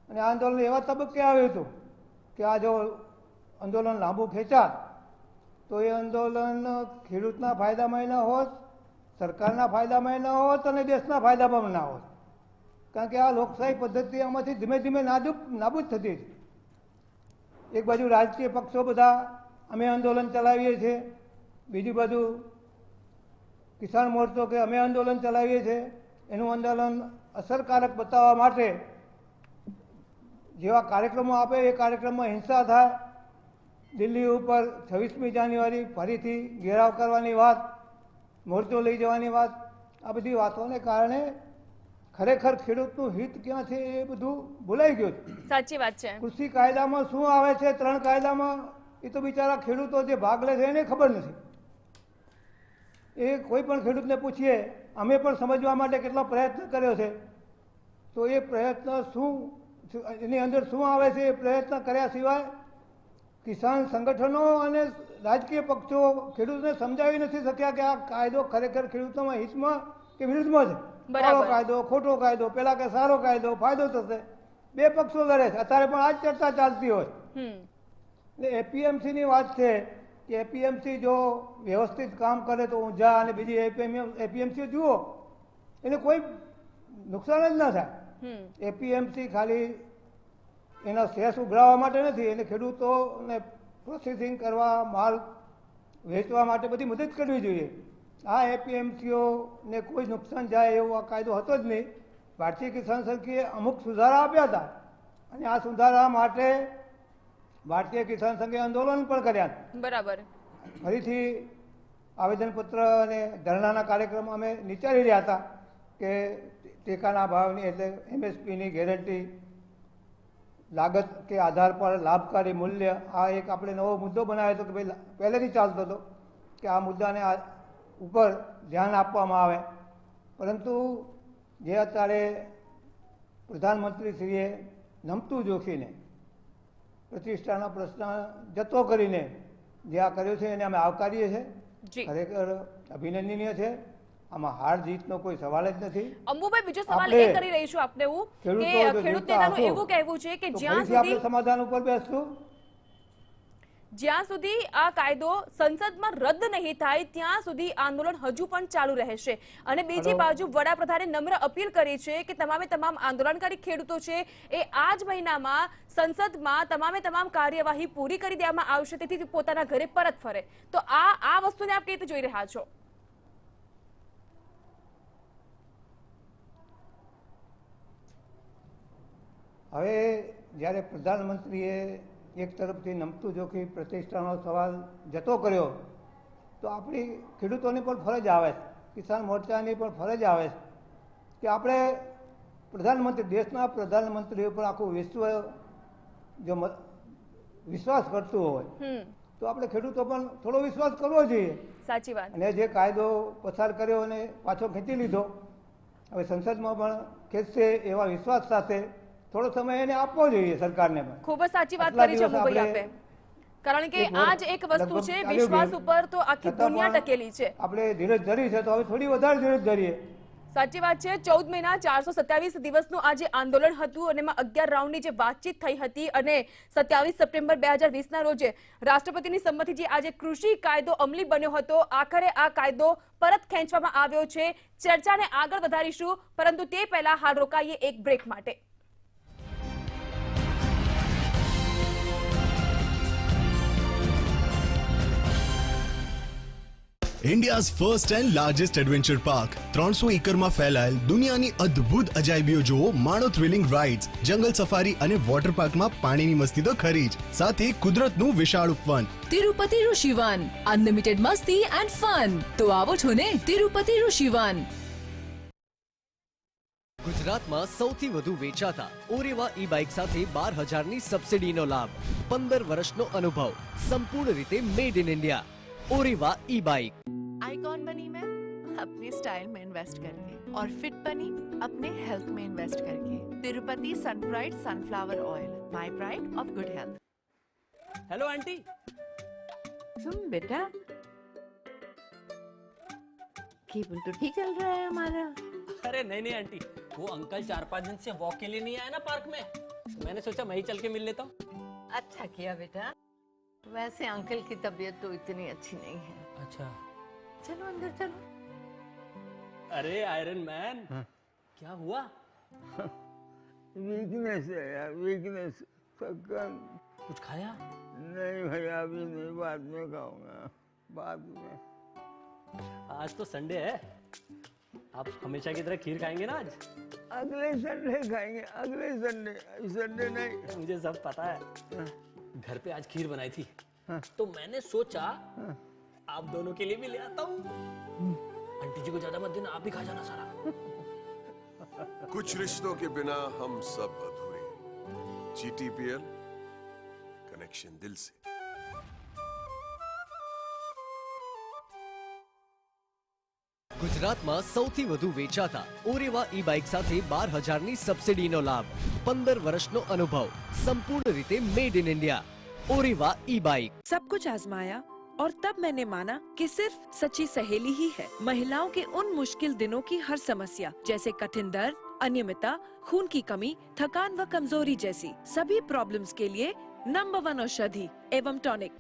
અને આ આંદોલન એવા તબક્કે આવ્યું હતું કે આ જો આંદોલન લાંબુ ખેંચાત તો એ આંદોલન ખેડૂતના ફાયદામાં ન હોત, સરકારના ફાયદામાં ન હોત અને દેશના ફાયદામાં ના હોત. કારણ કે આ લોકશાહી પદ્ધતિ આમાંથી ધીમે ધીમે નાબૂદ થતી હતી. એક બાજુ રાજકીય પક્ષો બધા અમે આંદોલન ચલાવીએ છીએ, બીજી બાજુ કિસાન મોરચો કે અમે આંદોલન ચલાવીએ છીએ. એનું આંદોલન અસરકારક બતાવવા માટે જેવા કાર્યક્રમો આપે એ કાર્યક્રમમાં હિંસા થાય. દિલ્હી ઉપર 26મી જાન્યુઆરી ફરીથી ઘેરાવ કરવાની વાત, મોરચો લઈ જવાની વાત, આ બધી વાતોને કારણે ખરેખર ખેડૂતનું હિત ક્યાં છે એ બધું ભૂલાઈ ગયું છે. સાચી વાત છે. કૃષિ કાયદામાં શું આવે છે, 3 કાયદામાં, એ તો બિચારા ખેડૂતો જે ભાગ લે છે એને ખબર નથી. એ કોઈ પણ ખેડૂતને પૂછીએ, અમે પણ સમજવા માટે કેટલો પ્રયત્ન કર્યો છે, તો એ પ્રયત્ન શું, એની અંદર શું આવે છે એ પ્રયત્ન કર્યા સિવાય કિસાન સંગઠનો અને રાજકીય પક્ષો ખેડૂતોને સમજાવી નથી શક્યા કે આ કાયદો ખરેખર ખેડૂતોમાં હિતમાં કે વિરુદ્ધમાં છે. સારો કાયદો, ખોટો કાયદો, પેલા કે સારો કાયદો, ફાયદો થશે. બે પક્ષો લડે છે. અત્યારે પણ આ જ ચર્ચા ચાલતી હોય. એટલે એપીએમસીની વાત છે કે એપીએમસી જો વ્યવસ્થિત કામ કરે તો ઊંઝા અને બીજી એપીએમસી જુઓ, એને કોઈ નુકસાન જ ના થાય. એપીએમસી ખાલી એના શેષ ઉભરાવવા માટે નથી, એને ખેડૂતોને પ્રોસેસિંગ કરવા, માલ વેચવા માટે બધી મદદ કરવી જોઈએ. આ એપીએમસીઓને કોઈ નુકસાન જાય એવો આ કાયદો હતો જ નહીં. ભારતીય કિસાન સંઘે અમુક સુધારા આપ્યા હતા અને આ સુધારા માટે ભારતીય કિસાન સંઘે આંદોલન પણ કર્યા. બરાબર. ફરીથી આવેદનપત્ર અને ધરણાના કાર્યક્રમ અમે નિચારી રહ્યા હતા કે ટેકાના ભાવની એટલે એમએસપીની ગેરંટી, લાગત કે આધાર પર લાભકારી મૂલ્ય, આ એક આપણે નવો મુદ્દો બનાવ્યો હતો કે ભાઈ પહેલેથી ચાલતો હતો કે આ મુદ્દાને ઉપર ધ્યાન આપવામાં આવે. પરંતુ જે અત્યારે પ્રધાનમંત્રીશ્રીએ નમતું જોખીને પ્રતિષ્ઠાનો પ્રશ્ન જતો કરીને જે આ કર્યો છે એને અમે આવકારીએ છીએ જી ખરેખર અભિનંદનીય છે. આમાં હાર જીતનો કોઈ સવાલ જ નથી. અંબુભાઈ, બીજો સવાલ આપણે એ કરી રહી છું આપને હું કે ખેડૂતો જો ખેડૂત જીવતા નેતાનું હશો, એવું કહેવું છે કે તો જ્યાં ફરીથી આપણે સુધી સમાધાન ઉપર બેસશું. જ્યાં સુધી આ કાયદો સંસદમાં રદ નહીં થાય ત્યાં સુધી આંદોલન હજુ પણ ચાલુ રહેશે. અને બીજી બાજુ વડાપ્રધાને નમ્ર અપીલ કરી છે કે તમામ આંદોલનકારી ખેડૂતો છે એ આ જ મહિનામાં સંસદમાં તમામ કાર્યવાહી પૂરી કરી દેવામાં આવશે, તેથી પોતાના ઘરે પરત ફરે. તો આ વસ્તુને આપ કેવી રીતે જોઈ રહ્યા છો? હવે જ્યારે પ્રધાનમંત્રીએ એક તરફથી નમતું જોખી પ્રતિષ્ઠાનો સવાલ જતો કર્યો, તો આપણી ખેડૂતોની પણ ફરજ આવે છે, કિસાન મોરચાની પણ ફરજ આવે છે કે આપણે દેશના પ્રધાનમંત્રી ઉપર આખું વિશ્વ જો વિશ્વાસ કરતું હોય તો આપણે ખેડૂતો પણ થોડો વિશ્વાસ કરવો જોઈએ. સાચી વાત. અને જે કાયદો પસાર કર્યો અને પાછો ખેંચી લીધો, હવે સંસદમાં પણ ખેંચશે એવા વિશ્વાસ સાથે થોડો સમય એને આપવો જોઈએ સરકારને પણ. ખૂબ જ સાચી વાત આટલા કરી છે દિવસ અંબુભાઈ આપણે આપે, કારણ કે આ જ એક વસ્તુ લગભગ છે, ચાલ્યું વિશ્વાસ ગયું. ઉપર તો આખી છતાં દુનિયા પણ ટકેલી છે. આપણે ધીરજ ધરી છે, તો હવે થોડી વધારે ધીરજ ધરીએ. સાચી વાત છે. 14 મહિના 427 દિવસનું આ જે આંદોલન હતું અને એમાં 11 રાઉન્ડની જે વાતચીત થઈ હતી અને 27 સપ્ટેમ્બર 2020ના રોજે રાષ્ટ્રપતિની સંમતિથી આ જે કૃષિ કાયદો અમલી બન્યો હતો, આખરે આ કાયદો પરત ખેંચવામાં આવ્યો છે. ચર્ચાને આગળ વધારીશું, પરંતુ તે પહેલા હાલ રોકાઈએ એક બ્રેક માટે. India's first and largest adventure park 300 એકરમાં ફેલાયેલ દુનિયાની અદ્ભુત અજાયબીઓ જુઓ, માણો થ્રિલિંગ રાઇડ્સ, જંગલ સફારી અને વોટર પાર્કમાં પાણીની મસ્તી તો ખરી જ, સાથે કુદરતનું વિશાળ ઉપવન. તિરુપતિ ઋષિવન, અનલિમિટેડ મસ્તી એન્ડ ફન. તો આવો છો ને તિરુપતિ ઋષિવન. ગુજરાતમાં સૌથી વધુ વેચાતા ઓરેવા ઈ બાઇક સાથે 12,000ની સબસિડીનો લાભ, 15 વર્ષનો અનુભવ, સંપૂર્ણ રીતે made in India. Oreva E bike. Icon बनी मैं अपने स्टाइल में इन्वेस्ट करके और फिट बनी अपने हेल्थ में इन्वेस्ट करके. Tirupati Sunbright sunflower oil, my pride of good health. Hello aunty. सुन बेटा, केबल तो ठीक चल रहा है हमारा. अरे नहीं आंटी, वो अंकल 4-5 दिन से वॉक के लिए नहीं आया ना पार्क में, मैंने सोचा मैं ही चल के मिल लेता हूँ. अच्छा किया बेटा, वैसे अंकल की तबीयत तो इतनी अच्छी नहीं है. अच्छा, चलो अंदर चलो. अरे आयरन मैन, क्या हुआ? वीकनेस है यार, वीकनेस. थकान. कुछ खाया? नहीं भैया, अभी नहीं, बाद में खाऊंगा, बाद में. आज तो संडे है, आप हमेशा की तरह खीर खाएंगे ना आज? अगले संडे खाएंगे, अगले संडे, संडे नहीं. मुझे सब पता है. घर पे आज खीर बनाई थी, तो मैंने सोचा आप दोनों के लिए भी ले आता हूँ. आंटी जी को ज्यादा मत देना, आप भी खा जाना सारा. कुछ रिश्तों के बिना हम सब अधूरे. GTPL, कनेक्शन दिल से. ગુજરાતમાં સૌથી વધુ વેચાતા ઓરેવા ઈ બાઇક સાથે 12,000ની સબસિડીનો લાભ, 15 વર્ષનો અનુભવ, સંપૂર્ણ રીતે made in India. Oreva E bike. सब कुछ आजमाया और तब मैंने माना कि सिर्फ सच्ची सहेली ही है महिलाओं के उन मुश्किल दिनों की हर समस्या, जैसे कठिन दर्द, अनियमितता, खून की कमी, थकान व कमजोरी जैसी सभी प्रॉब्लम्स के लिए नंबर 1 औषधि एवं टॉनिक.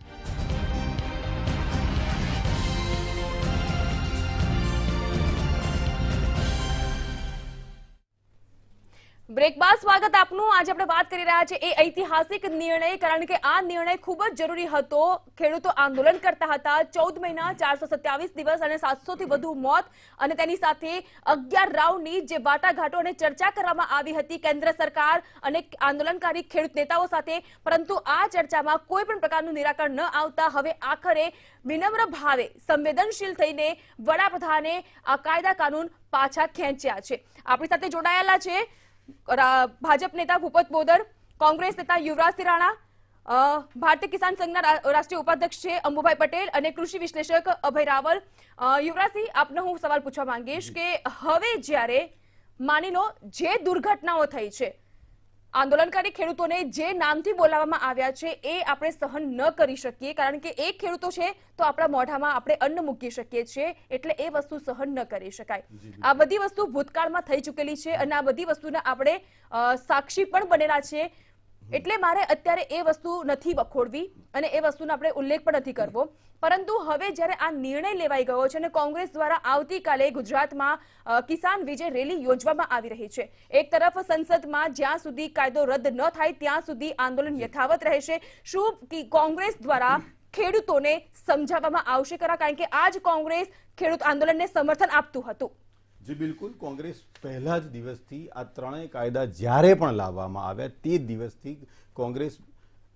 બ્રેક બાદ સ્વાગત આપનું. આજે આપણે વાત કરી રહ્યા છીએ એ ઐતિહાસિક નિર્ણય, કારણ કે આ નિર્ણય ખૂબ જ જરૂરી હતો. ખેડૂતો આંદોલન કરતા હતા 14 મહિના 427 દિવસ અને 700 થી વધુ મોત, અને તેની સાથે 11 રાઉન્ડની જે વાટાઘાટો અને ચર્ચા કરવામાં આવી હતી કેન્દ્ર સરકાર અને આંદોલનકારી ખેડૂત નેતાઓ સાથે, પરંતુ આ ચર્ચામાં કોઈ પણ પ્રકારનું નિરાકરણ ન આવતા હવે આખરે વિનમ્ર ભાવે સંવેદનશીલ થઈને વડાપ્રધાને આ કાયદા કાનૂન પાછા ખેંચ્યા છે. આપણી સાથે જોડાયેલા છે ભાજપ નેતા ભૂપત બોદર, કોંગ્રેસ નેતા યુવરાજસિંહ રાણા, ભારતીય કિસાન સંઘના રાષ્ટ્રીય ઉપાધ્યક્ષ છે અંબુભાઈ પટેલ અને કૃષિ વિશ્લેષક અભય રાવલ. યુવરાજસિંહ, આપને હું સવાલ પૂછવા માંગીશ કે હવે જ્યારે માની લો જે દુર્ઘટનાઓ થઈ છે આંદોલનકારી ખેડૂતોને જે નામથી બોલાવવામાં આવ્યા છે એ આપણે સહન ન કરી શકીએ, કારણ કે એક ખેડૂતો છે તો આપણા મોઢામાં આપણે અન્ન મૂકી શકીએ છીએ, એટલે એ વસ્તુ સહન ન કરી શકાય. આ બધી વસ્તુ ભૂતકાળમાં થઈ ચૂકેલી છે અને આ બધી વસ્તુના આપણે સાક્ષી પણ બનેલા છે. એટલે મારે અત્યારે એ વસ્તુ નથી વખોડવી અને એ વસ્તુનો આપણે ઉલ્લેખ પણ નથી કરવો. પરંતુ હવે જ્યારે આ નિર્ણય લેવાઈ ગયો છે અને કોંગ્રેસ દ્વારા આવતીકાલે ગુજરાતમાં કિસાન વિજય રેલી યોજવામાં આવી રહી છે. એક તરફ સંસદમાં જ્યાં સુધી કાયદો રદ ન થાય ત્યાં સુધી આંદોલન યથાવત રહેશે. શું કોંગ્રેસ દ્વારા ખેડૂતોને સમજાવવામાં આવશે ખરા? કારણ કે આજ કોંગ્રેસ ખેડૂત આંદોલનને સમર્થન આપતું હતું. જી બિલકુલ, કોંગ્રેસ પહેલા જ દિવસથી આ ત્રણેય કાયદા જ્યારે પણ લાવવામાં આવ્યા તે દિવસથી કોંગ્રેસ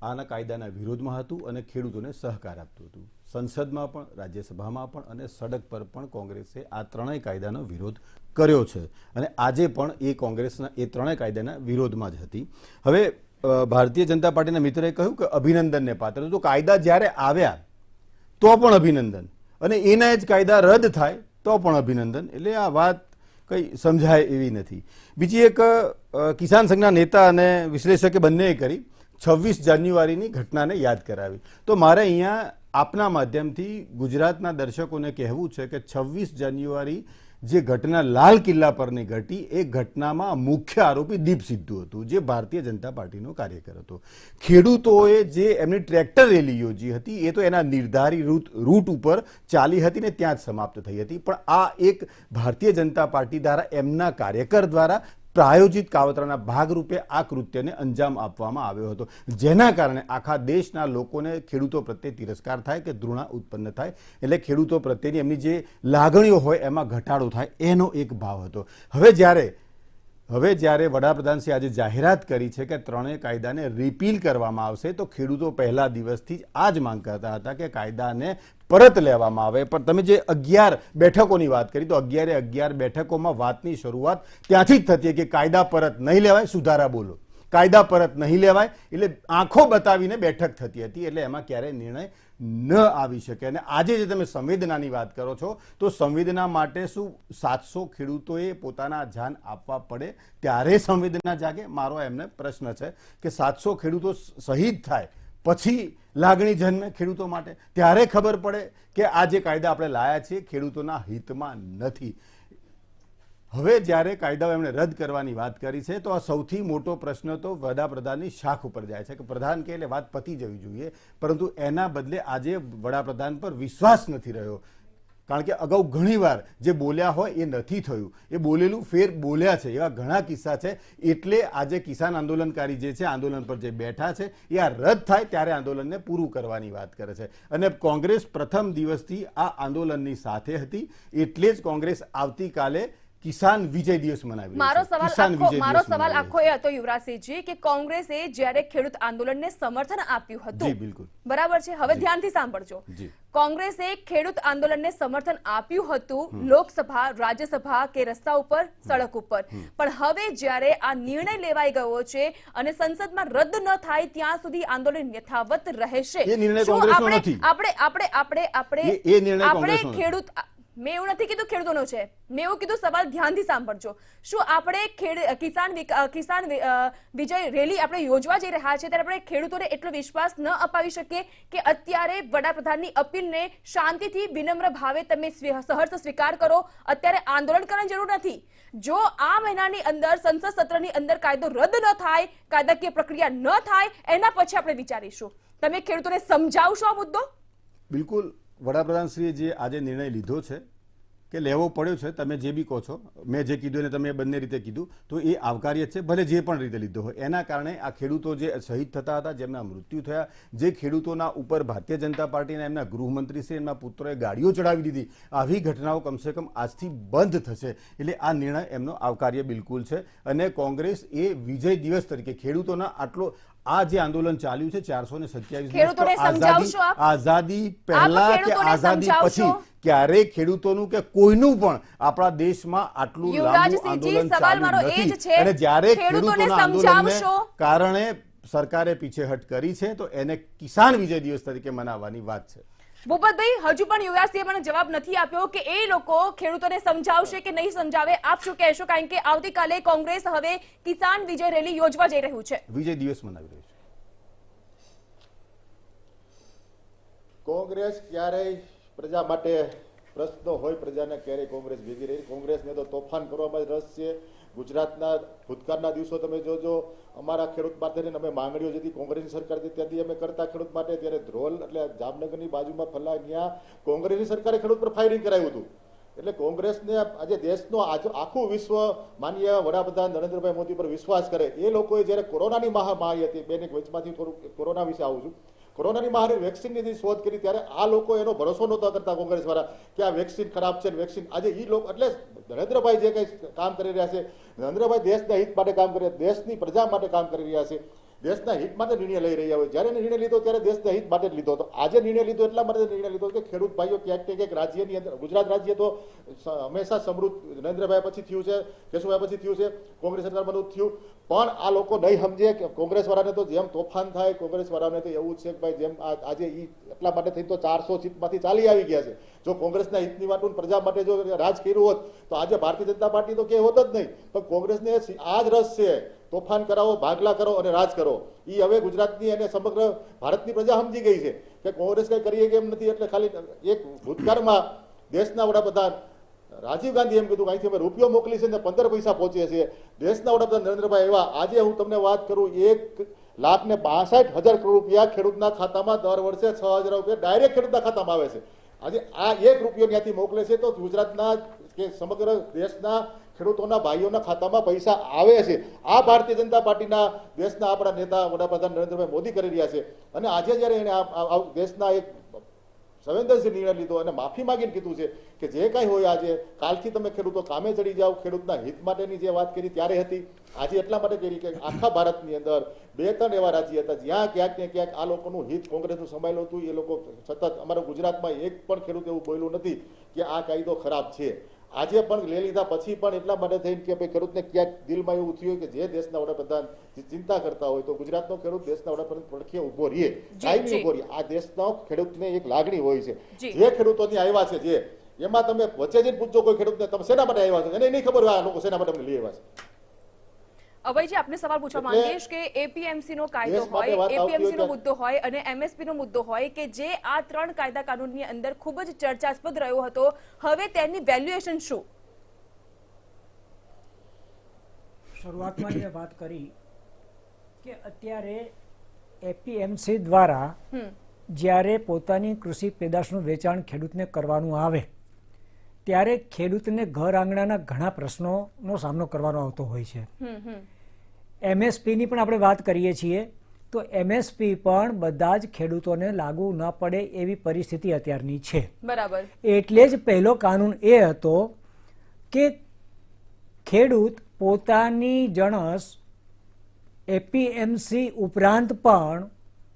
આના કાયદાના વિરોધમાં હતું અને ખેડૂતોને સહકાર આપતું હતું. સંસદમાં પણ, રાજ્યસભામાં પણ અને સડક પર પણ કોંગ્રેસે આ ત્રણેય કાયદાનો વિરોધ કર્યો છે અને આજે પણ એ કોંગ્રેસના એ ત્રણેય કાયદાના વિરોધમાં જ હતી. હવે ભારતીય જનતા પાર્ટીના મિત્રએ કહ્યું કે અભિનંદનને પાત્ર, તો કાયદા જ્યારે આવ્યા તો પણ અભિનંદન અને એના જ કાયદા રદ થાય તો પણ અભિનંદન. એટલે આ વાત કંઈ સમજાય એવી નથી. બીજી એક કિસાન સંઘના નેતા અને વિશ્લેષકે બંનેએ કરી 26 જાન્યુઆરીની ઘટનાને યાદ કરાવી. તો મારે અહીંયા આપના માધ્યમથી ગુજરાતના દર્શકોને કહેવું છે કે 26 જાન્યુઆરી જે ઘટના લાલ કિલ્લા પરની ઘટી, એ ઘટનામાં મુખ્ય આરોપી દીપ સિદ્ધુ હતું, જે ભારતીય જનતા પાર્ટીનો કાર્યકર હતો. ખેડૂતોએ જે એમની ટ્રેક્ટર રેલી યોજી હતી એ તો એના નિર્ધારિત રૂટ ઉપર ચાલી હતી ને ત્યાં જ સમાપ્ત થઈ હતી. પણ આ એક ભારતીય જનતા પાર્ટી દ્વારા એમના કાર્યકર દ્વારા પ્રાયોજિત કાવતરાના ભાગરૂપે આ કૃત્યને અંજામ આપવામાં આવ્યો હતો, જેના કારણે આખા દેશના લોકોને ખેડૂતો પ્રત્યે તિરસ્કાર થાય કે ધૃણા ઉત્પન્ન થાય. એટલે ખેડૂતો પ્રત્યેની એમની જે લાગણીઓ હોય એમાં ઘટાડો થાય એનો એક ભાવ હતો. હવે જ્યારે વડાપ્રધાનશ્રી આજે જાહેરાત કરી છે કે ત્રણેય કાયદાને રિપીલ કરવામાં આવશે, તો ખેડૂતો પહેલા દિવસથી જ આ જ માંગ કરતા હતા કે કાયદાને પરત લેવામાં આવે. પણ તમે જે 11 બેઠકોની વાત કરી, તો 11 બેઠકોમાં વાતની શરૂઆત ત્યાંથી જ થતી કે કાયદા પરત નહીં લેવાય, સુધારા બોલો. કાયદા પરત નહીં લેવાય એટલે આંખો બતાવીને બેઠક થતી હતી. એટલે એમાં ક્યારેય નિર્ણય ન આવી શકે. અને આજે જે તમે સંવેદનાની વાત કરો છો, તો સંવેદના માટે શું 700 ખેડૂતોએ પોતાના જાન આપવા પડે ત્યારે સંવેદના જાગે? મારો એમને પ્રશ્ન છે કે 700 ખેડૂતો શહીદ થાય પછી લાગણી જન્મે ખેડૂતો માટે, ત્યારે ખબર પડે કે આ જે કાયદા આપણે લાયા છીએ ખેડૂતોના હિતમાં નથી. હવે જ્યારે કાયદાઓ એમણે રદ કરવાની વાત કરી છે, તો આ સૌથી મોટો પ્રશ્ન તો વડાપ્રધાનની શાખ ઉપર જાય છે કે પ્રધાન કે એટલે વાત પતી જવી જોઈએ, પરંતુ એના બદલે આજે વડાપ્રધાન પર વિશ્વાસ નથી રહ્યો. કારણ કે અગાઉ ઘણીવાર જે બોલ્યા હોય એ નથી થયું, એ બોલેલું ફેર બોલ્યા છે, એવા ઘણા કિસ્સા છે. એટલે આજે કિસાન આંદોલનકારી જે છે, આંદોલન પર જે બેઠા છે, એ આ રદ થાય ત્યારે આંદોલનને પૂરું કરવાની વાત કરે છે. અને કોંગ્રેસ પ્રથમ દિવસથી આ આંદોલનની સાથે હતી, એટલે જ કોંગ્રેસ આવતીકાલે કિસાન વિજય દિવસ મનાવી. મારો સવાલ આખો એ હતો યુવરાજસિંહજી કે કોંગ્રેસે જ્યારે ખેડૂત આંદોલનને સમર્થન આપ્યું હતું, બરાબર છે, હવે ધ્યાનથી સાંભળજો, કોંગ્રેસે ખેડૂત આંદોલનને સમર્થન આપ્યું હતું લોકસભા, રાજ્યસભા કે રસ્તા ઉપર, સડક ઉપર. પણ હવે જ્યારે આ નિર્ણય લેવાઈ ગયો છે અને સંસદમાં રદ ન થાય ત્યાં સુધી આંદોલન યથાવત રહેશે. આપણે ખેડૂત, મેં એવું નથી કીધું ખેડૂતોનો છે, મેં એવું કીધું, સવાલ ધ્યાનથી સાંભળજો. શું આપણે કિસાન વિજય રેલી આપણે યોજવા જઈ રહ્યા છે ત્યારે આપણે ખેડૂતોને એટલો વિશ્વાસ ન અપાવી શકીએ કે અત્યારે વડાપ્રધાનની અપીલને શાંતિથી વિનમ્ર ભાવે તમે સહર્ષ સ્વીકાર કરો? અત્યારે આંદોલન કરવાની જરૂર નથી. જો આ મહિનાની અંદર સંસદ સત્રની અંદર કાયદો રદ ન થાય, કાયદાકીય પ્રક્રિયા ન થાય, એના પછી આપણે વિચારીશું. તમે ખેડૂતોને સમજાવશો આ મુદ્દો? બિલકુલ. વડાપ્રધાનશ્રીએ જે આજે નિર્ણય લીધો છે કે લેવો પડ્યો છે, તમે જે બી કહો છો, મેં જે કીધું એને તમે બંને રીતે કીધું, તો એ આવકાર્ય છે, ભલે જે પણ રીતે લીધો હોય. એના કારણે આ ખેડૂતો જે શહીદ થતા હતા, જેમના મૃત્યુ થયા, જે ખેડૂતોના ઉપર ભારતીય જનતા પાર્ટીના એમના ગૃહમંત્રી છે, એમના પુત્રોએ ગાડીઓ ચડાવી દીધી, આવી ઘટનાઓ કમસે કમ આજથી બંધ થશે. એટલે આ નિર્ણય એમનો આવકાર્ય બિલકુલ છે. અને કોંગ્રેસ એ વિજય દિવસ તરીકે ખેડૂતોના આટલો આ જે આંદોલન ચાલ્યું છે 427 આઝાદી પહેલા કે આઝાદી પછી ક્યારેય ખેડૂતોનું કે કોઈનું પણ આપણા દેશમાં આટલું લાંબુ આંદોલન ચાલ્યું નથી. અને જ્યારે ખેડૂતોના આંદોલનને કારણે સરકારે પીછેહટ કરી છે, તો એને કિસાન વિજય દિવસ તરીકે મનાવવાની વાત છે. ભૂપતભાઈ, હજુ પણ યુવરાજસિંહે મને જવાબ નથી આપ્યો કે એ લોકો ખેડૂતોને સમજાવશે કે નહીં સમજાવે. આપ શું કહેશો? કારણ કે આવતીકાલે કોંગ્રેસ હવે કિસાન વિજય રેલી યોજવા જઈ રહ્યું છે, વિજય દિવસ મનાવી રહ્યું છે. કોંગ્રેસ ક્યારેય પ્રજા માટે પ્રશ્નો હોય પ્રજાને ક્યારેય કોંગ્રેસ ભેગી રહી. કોંગ્રેસને તો તોફાન કરવામાં જ રસ છે. ગુજરાતના ભૂતકાળના દિવસો તમે જોજો, અમારા ખેડૂત માટેની અમે માંગણીઓ જેથી કોંગ્રેસની સરકાર હતી ત્યાંથી અમે કરતા ખેડૂત માટે, ત્યારે ધ્રોલ એટલે જામનગરની બાજુમાં ફલા ત્યાં કોંગ્રેસની સરકારે ખેડૂત પર ફાયરિંગ કરાવ્યું હતું. એટલે કોંગ્રેસને આજે દેશનો આખું વિશ્વ માનનીય વડાપ્રધાન નરેન્દ્રભાઈ મોદી પર વિશ્વાસ કરે. એ લોકોએ જ્યારે કોરોનાની મહામારી હતી, બેને વચમાંથી થોડું કોરોના વિશે આવું છું, કોરોનાની મહામારી વેક્સિનની શોધ કરી ત્યારે આ લોકો એનો ભરોસો નહોતા કરતા કોંગ્રેસ વાળા કે આ વેક્સિન ખરાબ છે. વેક્સિન આજે એ લોકો એટલે નરેન્દ્રભાઈ જે કંઈ કામ કરી રહ્યા છે, નરેન્દ્રભાઈ દેશના હિત માટે કામ કરી રહ્યા, દેશની પ્રજા માટે કામ કરી રહ્યા છે, દેશના હિત માટે નિર્ણય લઈ રહ્યા હોય. જ્યારે નિર્ણય લીધો ત્યારે દેશના હિત માટે જ લીધો હતો. આજે નિર્ણય લીધો એટલા માટે નિર્ણય લીધો કે ખેડૂત ભાઈઓ ક્યાંક ને ક્યાંક રાજ્યની અંદર, ગુજરાત રાજ્ય તો હંમેશા સમૃદ્ધ નરેન્દ્રભાઈ પછી થયું છે, કેશુભાઈ પછી થયું છે, કોંગ્રેસ સરકારમાં થયું, પણ આ લોકો નહીં સમજે કે કોંગ્રેસ વાળાને તો જેમ તોફાન થાય, કોંગ્રેસ વાળાને તો એવું છે કે ભાઈ જેમ આજે એટલા માટે થઈ તો 400 સીટમાંથી ચાલી આવી ગયા છે. જો કોંગ્રેસના હિતની વાત પ્રજા માટે જો રાજ કર્યું હોત તો આજે ભારતીય જનતા પાર્ટી તો કે હોત જ નહીં. પણ કોંગ્રેસને આ જ રસ છે, તોફાન કરાવો, ભાગલા કરો અને રાજ કરો. એ હવે ગુજરાતની અને સમગ્ર ભારતની પ્રજા સમજી ગઈ છે કે કોંગ્રેસ કઈ કરીએ કે એમ નથી. એટલે ખાલી એક ભૂતકાળમાં દેશના વડાપ્રધાન રાજીવ ગાંધી એમ કીધું અહીંથી અમે રૂપિયો મોકલી છે ને 15 પૈસા પહોંચીએ છીએ. દેશના વડાપ્રધાન નરેન્દ્રભાઈ એવા આજે હું તમને વાત કરું 1,62,000 કરોડ રૂપિયા ખેડૂતના ખાતામાં દર વર્ષે 6,000 રૂપિયા ડાયરેક્ટ ખેડૂતના ખાતામાં આવે છે. આજે આ 1 રૂપિયો ત્યાંથી મોકલે છે તો ગુજરાતના કે સમગ્ર દેશના ખેડૂતોના ભાઈઓના ખાતામાં પૈસા આવે છે. આ ભારતીય જનતા પાર્ટીના દેશના આપણા નેતા વડાપ્રધાન નરેન્દ્રભાઈ મોદી કરી રહ્યા છે. અને આજે જ્યારે એને દેશના એક સંવેદનશીલ નિર્ણય લીધો અને માફી માંગીને કીધું છે કે જે કાંઈ હોય આજે કાલથી તમે ખેડૂતો કામે ચડી જાઓ, ખેડૂતના હિત માટેની જે વાત કરી ત્યારે હતી, આજે એટલા માટે કરી કે આખા ભારતની અંદર 2-3 એવા રાજ્ય હતા જ્યાં ક્યાંક ને ક્યાંક આ લોકોનું હિત કોંગ્રેસનું સમાયેલું હતું. એ લોકો સતત અમારા ગુજરાતમાં એક પણ ખેડૂત એવું બોલ્યું નથી કે આ કાયદો ખરાબ છે. આજે પણ લઈ લીધા પછી પણ એટલા માટે થઈને કે ભાઈ ખેડૂતને ક્યાંક દિલમાં એવું થયું કે જે દેશના વડાપ્રધાન ચિંતા કરતા હોય તો ગુજરાતનો ખેડૂત દેશના વડાપ્રધાન પડખે ઉભો રહીએ, કાયમી ઉભો રહીએ. આ દેશનો ખેડૂતને એક લાગણી હોય છે. જે ખેડૂતોની આવ્યા છે જે એમાં તમે વચ્ચે જઈને પૂછજો કોઈ ખેડૂતને તમે શેના માટે આવ્યા છો, એને નહીં ખબર હોય આ લોકો શેના માટે લઈ આવ્યા છે. અભયજી, આપને સવાલ પૂછવા માંગીશ કે એપીએમસી નો કાયદો હોય, એપીએમસી નો મુદ્દો હોય અને એમએસપી નો મુદ્દો હોય કે જે આ 3 કાયદા કાનૂનની અંદર ખૂબ જ ચર્ચાસ્પદ રહ્યો હતો, હવે તેની વેલ્યુએશન શું? શરૂઆતમાં જે વાત કરી કે અત્યારે એપીએમસી દ્વારા જ્યારે પોતાની કૃષિ પેદાશનું વેચાણ ખેડૂતને કરવાનું આવે ત્યારે ખેડૂતને ઘર આંગણાના ઘણા પ્રશ્નોનો સામનો કરવાનો આવતો હોય છે. એમએસપીની પણ આપણે વાત કરીએ છીએ તો એમએસપી પણ બધા જ ખેડૂતોને લાગુ ન પડે એવી પરિસ્થિતિ અત્યારની છે. બરાબર. એટલે જ પહેલો કાનૂન એ હતો કે ખેડૂત પોતાની જણસ એપીએમસી ઉપરાંત પણ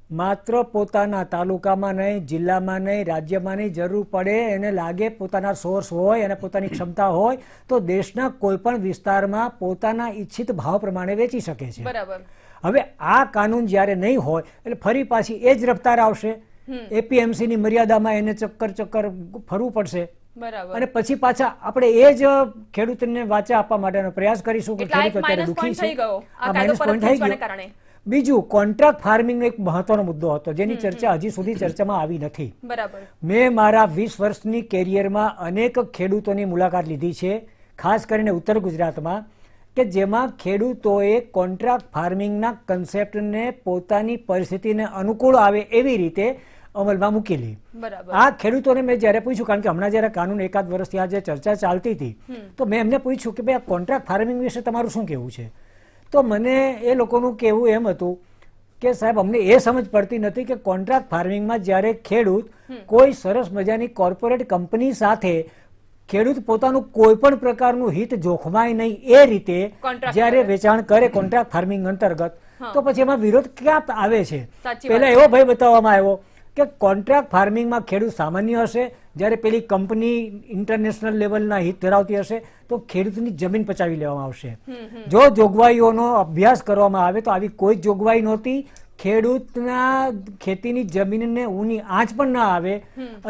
માત્ર પોતાના તાલુકામાં નહીં, જિલ્લામાં નહીં, રાજ્યમાં નહીં, જરૂર પડે એને લાગે પોતાના સોર્સ હોય અને પોતાની ક્ષમતા હોય તો દેશના કોઈ પણ વિસ્તારમાં પોતાના ઈચ્છિત ભાવ પ્રમાણે વેચી શકે છે. બરાબર. હવે આ કાનૂન જ્યારે નહીં હોય એટલે ફરી પાછી એ જ રફતાર આવશે, એપીએમસી ની મર્યાદામાં એને ચક્કર ફરવું પડશે. અને પછી પાછા આપણે એ જ ખેડૂતને વાચા આપવા માટેનો પ્રયાસ કરીશું કે ખેડૂત અત્યારે દુઃખી છે. આ માઇનસ પોઈન્ટ થઈ ગયો. બીજું, કોન્ટ્રાક્ટ ફાર્મિંગ એક મહત્વનો મુદ્દો હતો જેની ચર્ચા હજી સુધી ચર્ચામાં આવી નથી. બરાબર. મેં મારા 20 વર્ષની કેરિયરમાં અનેક ખેડૂતોની મુલાકાત લીધી છે, ખાસ કરીને ઉત્તર ગુજરાતમાં, કે જેમાં ખેડૂતોએ કોન્ટ્રાક્ટ ફાર્મિંગના કન્સેપ્ટને પોતાની પરિસ્થિતિને અનુકૂળ આવે એવી રીતે અમલમાં મૂકેલી. આ ખેડૂતોને મેં જ્યારે પૂછ્યું, કારણ કે હમણાં જ્યારે કાનૂન એકાદ વર્ષથી આ જે ચર્ચા ચાલતી હતી તો મેં એમને પૂછ્યું કે ભાઈ આ કોન્ટ્રાક્ટ ફાર્મિંગ વિશે તમારું શું કહેવું છે? તો મને એ લોકોનું કહેવું એમ હતું કે સાહેબ અમને એ સમજ પડતી નથી કે કોન્ટ્રાક્ટ ફાર્મિંગમાં જ્યારે ખેડૂત કોઈ સરસ મજાની કોર્પોરેટ કંપની સાથે ખેડૂત પોતાનું કોઈ પણ પ્રકારનું હિત જોખમાય નહીં એ રીતે જ્યારે વેચાણ કરે કોન્ટ્રાક્ટ ફાર્મિંગ અંતર્ગત, તો પછી એમાં વિરોધ ક્યાં આવે છે? પહેલા એવો ભય બતાવવામાં આવ્યો કે કોન્ટ્રાક્ટ ફાર્મિંગમાં ખેડૂત સામાન્ય હશે, જ્યારે પેલી કંપની ઇન્ટરનેશનલ લેવલના હિત ધરાવતી હશે તો ખેડૂતની જમીન પચાવી લેવામાં આવશે. જો જોગવાઈઓનો અભ્યાસ કરવામાં આવે તો આવી કોઈ જોગવાઈ નહોતી. ખેડૂતના ખેતીની જમીનને ઊની આંચ પણ ના આવે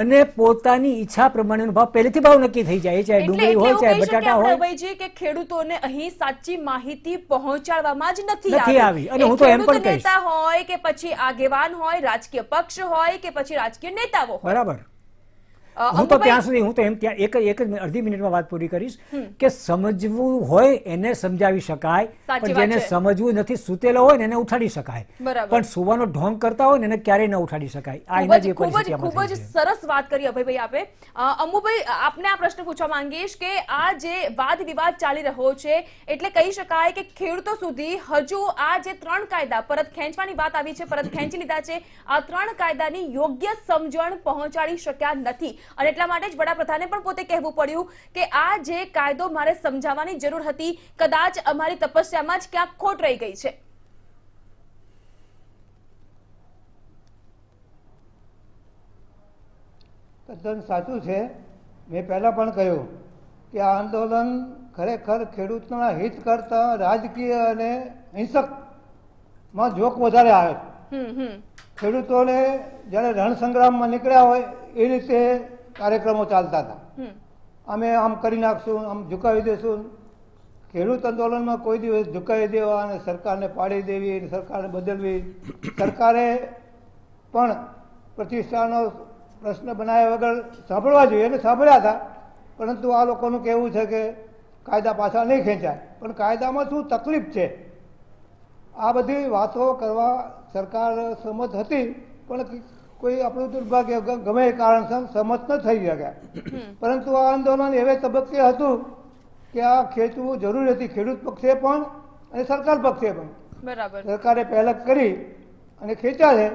અને પોતાની ઈચ્છા પ્રમાણેનો ભાવ પહેલેથી ભાવ નક્કી થઈ જાય, ચાહે ડુંગળી હોય ચાહે બટાટા હોય. અભયજી કે ખેડૂતોને અહીં સાચી માહિતી પહોંચાડવામાં જ નથી આવી. અને હું તો એમ પણ કહીશ, નેતા હોય કે પછી આગેવાન હોય, રાજકીય પક્ષ હોય કે પછી રાજકીય નેતાઓ હોય. બરાબર. હું તો ત્યાં સુધી હું તો એમ ત્યાં એક જ અડધી મિનિટમાં વાત પૂરી કરીશ કે સમજવું હોય એને સમજાવી શકાય, પણ જેને સમજવું નથી સૂતેલો હોય ને એને ઉઠાડી શકાય, પણ સુવાનો ઢોંગ કરતા હોય ને એને ક્યારેય ન ઉઠાડી શકાય. આ એના જે ખૂબ જ સરસ વાત કરી અભયભાઈ આપે. અમુભાઈ, આપને આ પ્રશ્ન પૂછવા માંગીશ કે આ જે વાદ વિવાદ ચાલી રહ્યો છે, એટલે કહી શકાય કે ખેડૂતો સુધી હજુ આ જે 3 કાયદા પરત ખેંચવાની વાત આવી છે, પરત ખેંચી લીધા છે, આ 3 કાયદાની યોગ્ય સમજણ પહોંચાડી શક્યા નથી. અને એટલા માટે જ વડાપ્રધાને પણ પોતે કહેવું પડ્યું કે આ જે કાયદો મારે સમજાવવાની જરૂર હતી, કદાચ અમારી તપસ્યામાં જ ક્યાંક ખોટ રહી ગઈ છે. તદ્દન સાચું છે. મેં પહેલા પણ કહ્યું કે આ આંદોલન ખરેખર ખેડૂતના હિત કરતા રાજકીય અને હિંસકમાં જોક વધારે આવે છે. ખેડૂતોને જ્યારે રણસંગ્રામમાં નીકળ્યા હોય એ રીતે કાર્યક્રમો ચાલતા હતા. અમે આમ કરી નાખશું, આમ ઝુકાવી દેશું. ખેડૂત આંદોલનમાં કોઈ દિવસ ઝુકાવી દેવા અને સરકારને પાડી દેવી, સરકારને બદલવી, સરકારે પણ પ્રતિષ્ઠાનો પ્રશ્ન બનાવ્યા વગર સાંભળવા જોઈએ અને સાંભળ્યા હતા. પરંતુ આ લોકોનું કહેવું છે કે કાયદા પાછા નહીં ખેંચાય, પણ કાયદામાં શું તકલીફ છે આ બધી વાતો કરવા સરકાર સંમત હતી, પણ કોઈ આપણું દુર્ભાગ્ય ગમે એ કારણસર સંમત ન થઈ ગયા. પરંતુ આ આંદોલન એવે તબક્કે હતું કે આ ખેંચવું જરૂરી હતી, ખેડૂત પક્ષે પણ અને સરકાર પક્ષે પણ. બરાબર. સરકારે પહેલ કરી અને ખેંચ્યા છે.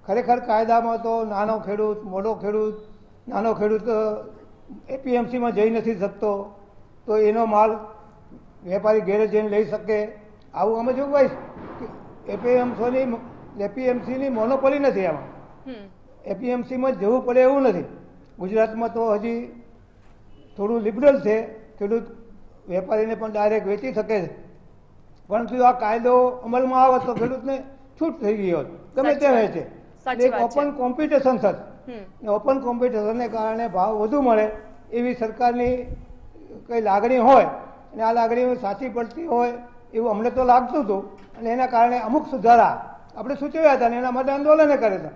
ખરેખર કાયદામાં તો નાનો ખેડૂત, મોટો ખેડૂત, નાનો ખેડૂત એપીએમસીમાં જઈ નથી શકતો તો એનો માલ વેપારી ઘેરે જઈને લઈ શકે, આવું અમે જોગવાઈ. એપીએમસીની મોનોપોલી નથી આમાં. એપીએમસીમાં જવું પડે એવું નથી. ગુજરાતમાં તો હજી થોડું લિબરલ છે, ખેડૂત વેપારીને પણ ડાયરેક્ટ વેચી શકે છે. પરંતુ આ કાયદો અમલમાં આવે તો ખેડૂતને છૂટ થઈ ગઈ હોત, ગમે તે વેચે. એક ઓપન કોમ્પિટિશન થશે. ઓપન કોમ્પિટિશનને કારણે ભાવ વધુ મળે એવી સરકારની કઈ લાગણી હોય અને આ લાગણી સાચી પડતી હોય એવું અમને તો લાગતું હતું. અને એના કારણે અમુક સુધારા આપણે સૂચવ્યા હતા અને એના માટે આંદોલન કરે હતા.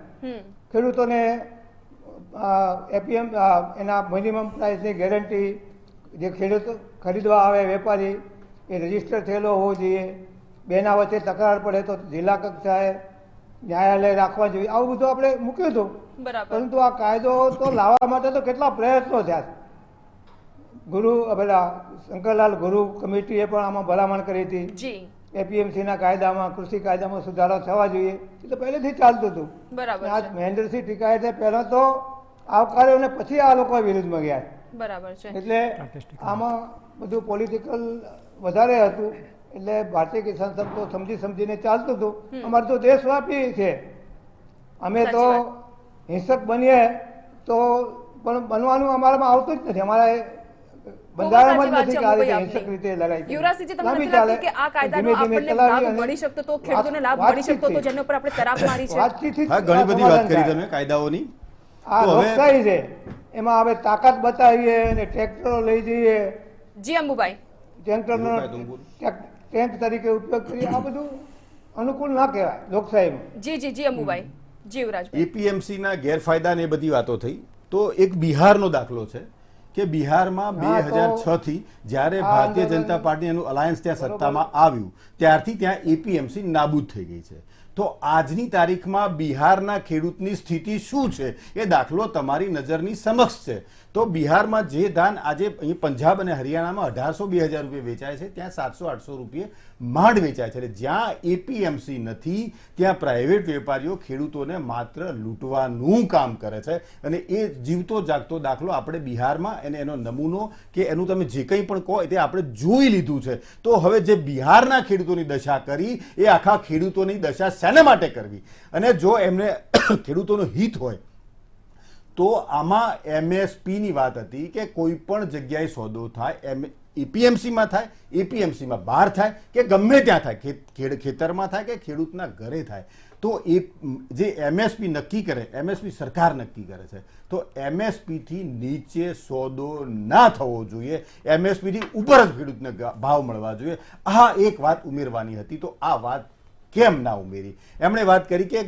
ખેડૂતોને એના મિનિમમ પ્રાઇસની ગેરંટી, જે ખેડૂત ખરીદવા આવે વેપારી એ રજીસ્ટર થયેલો હોવો જોઈએ. બેના વચ્ચે તકરાર પડે તો જિલ્લા કક્ષાએ ન્યાયાલય રાખવા જોઈએ. આવું બધું આપણે મૂક્યું હતું. પરંતુ આ કાયદો તો લાવવા માટે તો કેટલા પ્રયત્નો થયા. શંકરલાલ ગુરુ કમિટીએ પણ આમાં ભલામણ કરી હતી. એપીએમસીના કાયદામાં, કૃષિ કાયદામાં સુધારો થવા જોઈએ. એ તો પહેલેથી ચાલતું હતું. આજ મહેન્દ્રસિંહ ટીકાયતે પહેલા તો આવકાર્યો અને પછી આ લોકો વિરુદ્ધમાં ગયા. બરાબર છે. એટલે આમાં બધું પોલિટિકલ વધારે હતું. એટલે ભારતીય કિસાન સંઘ તો સમજીને ચાલતું હતું. અમારે તો દેશવ્યાપી છે. અમે તો હિંસક બનીએ તો પણ બનવાનું અમારામાં આવતું જ નથી. અમારા બંધારણમાં જ નથી કે આ રીતે હિંસક રીતે લડાઈ. યુવરાજસિંહજી, તમને નથી લાગતું કે આ કાયદાનો આપણને લાભ મળી શકતો તો, ખેડૂતોને લાભ મળી શકતો તો, જેના ઉપર આપણે તરાપ મારી છે? હા, ઘણી બધી વાત કરી તમે કાયદાઓની. આ લોકશાહી છે, એમાં હવે તાકાત બતાવીએ અને ટ્રેક્ટરો લઈ જઈએ. જી અંબુભાઈ, ટ્રેક્ટરનો ટેન્ક તરીકે ઉપયોગ કરીએ, આ બધું અનુકૂળ ના કહેવાય લોકશાહીમાં. જી અંબુભાઈ, જી યુવરાજભાઈ. એપીએમસીના ગેરફાયદા ને એ બધી વાતો થઈ. તો એક બિહારનો દાખલો છે કે બિહારમાં 2006 થી જ્યારે ભારતીય જનતા પાર્ટી એનું અલાયન્સ ત્યાં સત્તામાં આવ્યું ત્યારથી ત્યાં એપીએમસી નાબૂદ થઈ ગઈ છે. તો આજની તારીખમાં બિહારના ખેડૂતની સ્થિતિ શું છે એ દાખલો તમારી નજરની સમક્ષ છે. તો બિહારમાં જે ધાન આજે અહીં પંજાબ અને હરિયાણામાં 1800-2000 રૂપિયા વેચાય છે, ત્યાં 700-800 રૂપિયા માંડ વેચાય છે. એટલે જ્યાં એપીએમસી નથી ત્યાં પ્રાઇવેટ વેપારીઓ ખેડૂતોને માત્ર લૂંટવાનું કામ કરે છે. અને એ જીવતો જાગતો દાખલો આપણે બિહારમાં અને એનો નમૂનો કે એનું તમે જે કંઈ પણ કહો તે આપણે જોઈ લીધું છે. તો હવે જે બિહારના ખેડૂતોની દશા કરી એ આખા ખેડૂતોની દશા શેના માટે કરવી? અને જો એમને ખેડૂતોનું હિત હોય તો આમાં એમએસપી ની વાત હતી કે કોઈ પણ જગ્યાએ સોદો થાય એપીએમસીમાં થાય, એપીએમસીમાં બહાર થાય કે ગમે ત્યાં થાય, ખેતરમાં થાય કે ખેડૂતના ઘરે થાય, તો એ જે એમએસપી નક્કી કરે, એમએસપી સરકાર નક્કી કરે છે, તો એમએસપીથી નીચે સોદો ના થવો જોઈએ, એમએસપીથી ઉપર જ ખેડૂતને ભાવ મળવા જોઈએ. આ એક વાત ઉમેરવાની હતી, તો આ વાત કેમ ના ઉમેરી? એમણે વાત કરી કે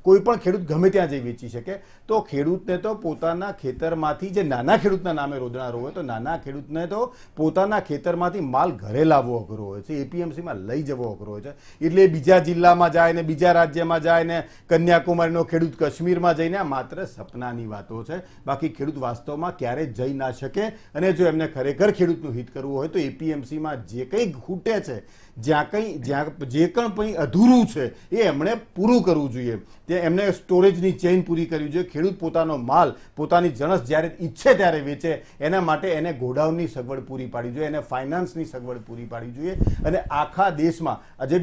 કોઈ પણ ખેડૂત ગમે ત્યાં જઈ વેચી શકે, તો ખેડૂતને તો પોતાના ખેતરમાંથી, જે નાના ખેડૂતના નામે રોજનારો હોય, તો નાના ખેડૂતને તો પોતાના ખેતરમાંથી માલ ઘરે લાવવો અઘરો હોય છે, એપીએમસીમાં લઈ જવો અઘરો હોય છે. એટલે બીજા જિલ્લામાં જાય ને બીજા રાજ્યમાં જાય ને કન્યાકુમારીનો ખેડૂત કાશ્મીરમાં જઈને આ માત્ર સપનાની વાતો છે. બાકી ખેડૂત વાસ્તવમાં ક્યારેય જઈ ના શકે. અને જો એમને ખરેખર ખેડૂતનું હિત કરવું હોય તો એપીએમસીમાં જે કંઈ ખૂટે છે, જે કંઈ અધૂરું છે એ એમણે પૂરું કરવું જોઈએ. તે એમને સ્ટોરેજની ચેઇન પૂરી કરવી જોઈએ. ખેડૂત પોતાનો માલ પોતાની જણસ જ્યારે ઈચ્છે ત્યારે વેચે, એના માટે એને ગોડાઉનની સગવડ પૂરી પાડવી જોઈએ, એને ફાઇનાન્સની સગવડ પૂરી પાડવી જોઈએ. અને આખા દેશમાં આજે